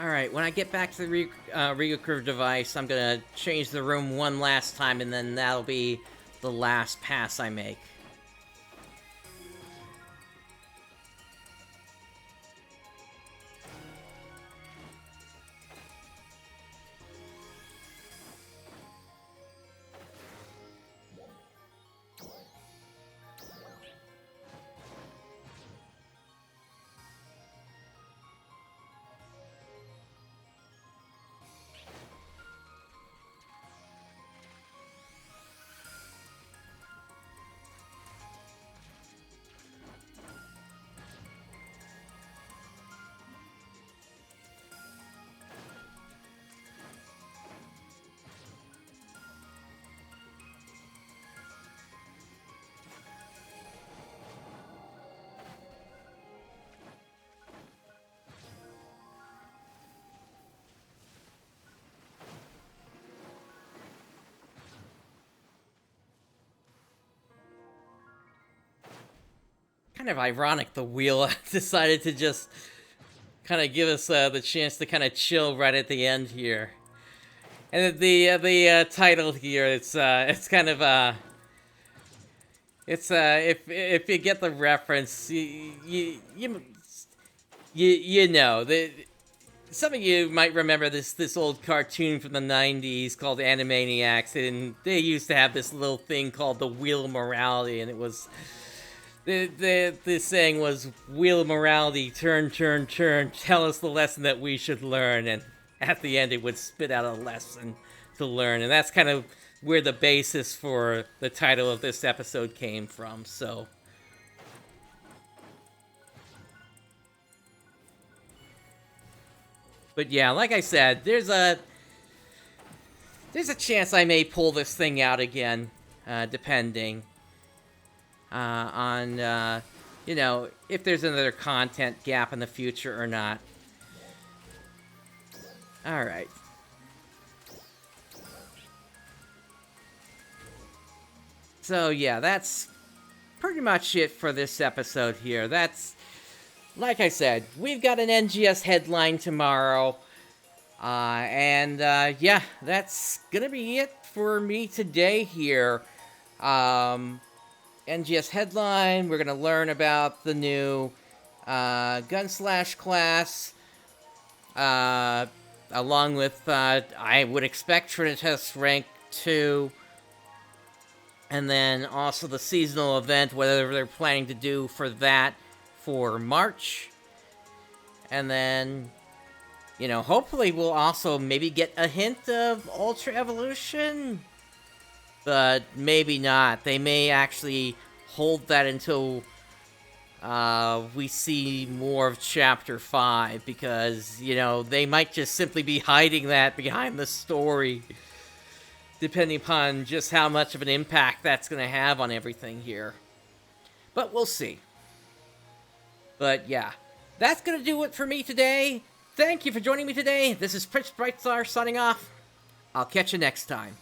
[SPEAKER 1] Alright, when I get back to the recurve device, I'm gonna change the room one last time, and then that'll be the last pass I make. Kind of ironic the wheel decided to just kind of give us the chance to kind of chill right at the end here. And the title here, it's kind of if you get the reference, you know, some of you might remember this old cartoon from the 90s called Animaniacs, and they used to have this little thing called the Wheel of Morality, and it was the saying was, "Wheel of Morality, turn, turn, turn, tell us the lesson that we should learn," and at the end it would spit out a lesson to learn, and that's kind of where the basis for the title of this episode came from, so. But yeah, like I said, there's a chance I may pull this thing out again, depending on, you know, if there's another content gap in the future or not. Alright. So yeah, that's pretty much it for this episode here. That's, like I said, we've got an NGS headline tomorrow. Yeah, that's gonna be it for me today here. NGS headline, we're gonna learn about the new Gunslash class, along with, I would expect Trinitas rank 2, and then also the seasonal event, whatever they're planning to do for that for March. And then, you know, hopefully we'll also maybe get a hint of Ultra Evolution, but maybe not. They may actually hold that until we see more of Chapter 5, because, you know, they might just simply be hiding that behind the story, depending upon just how much of an impact that's going to have on everything here. But we'll see. But yeah, that's going to do it for me today. Thank you for joining me today. This is PrinceBrightstar signing off. I'll catch you next time.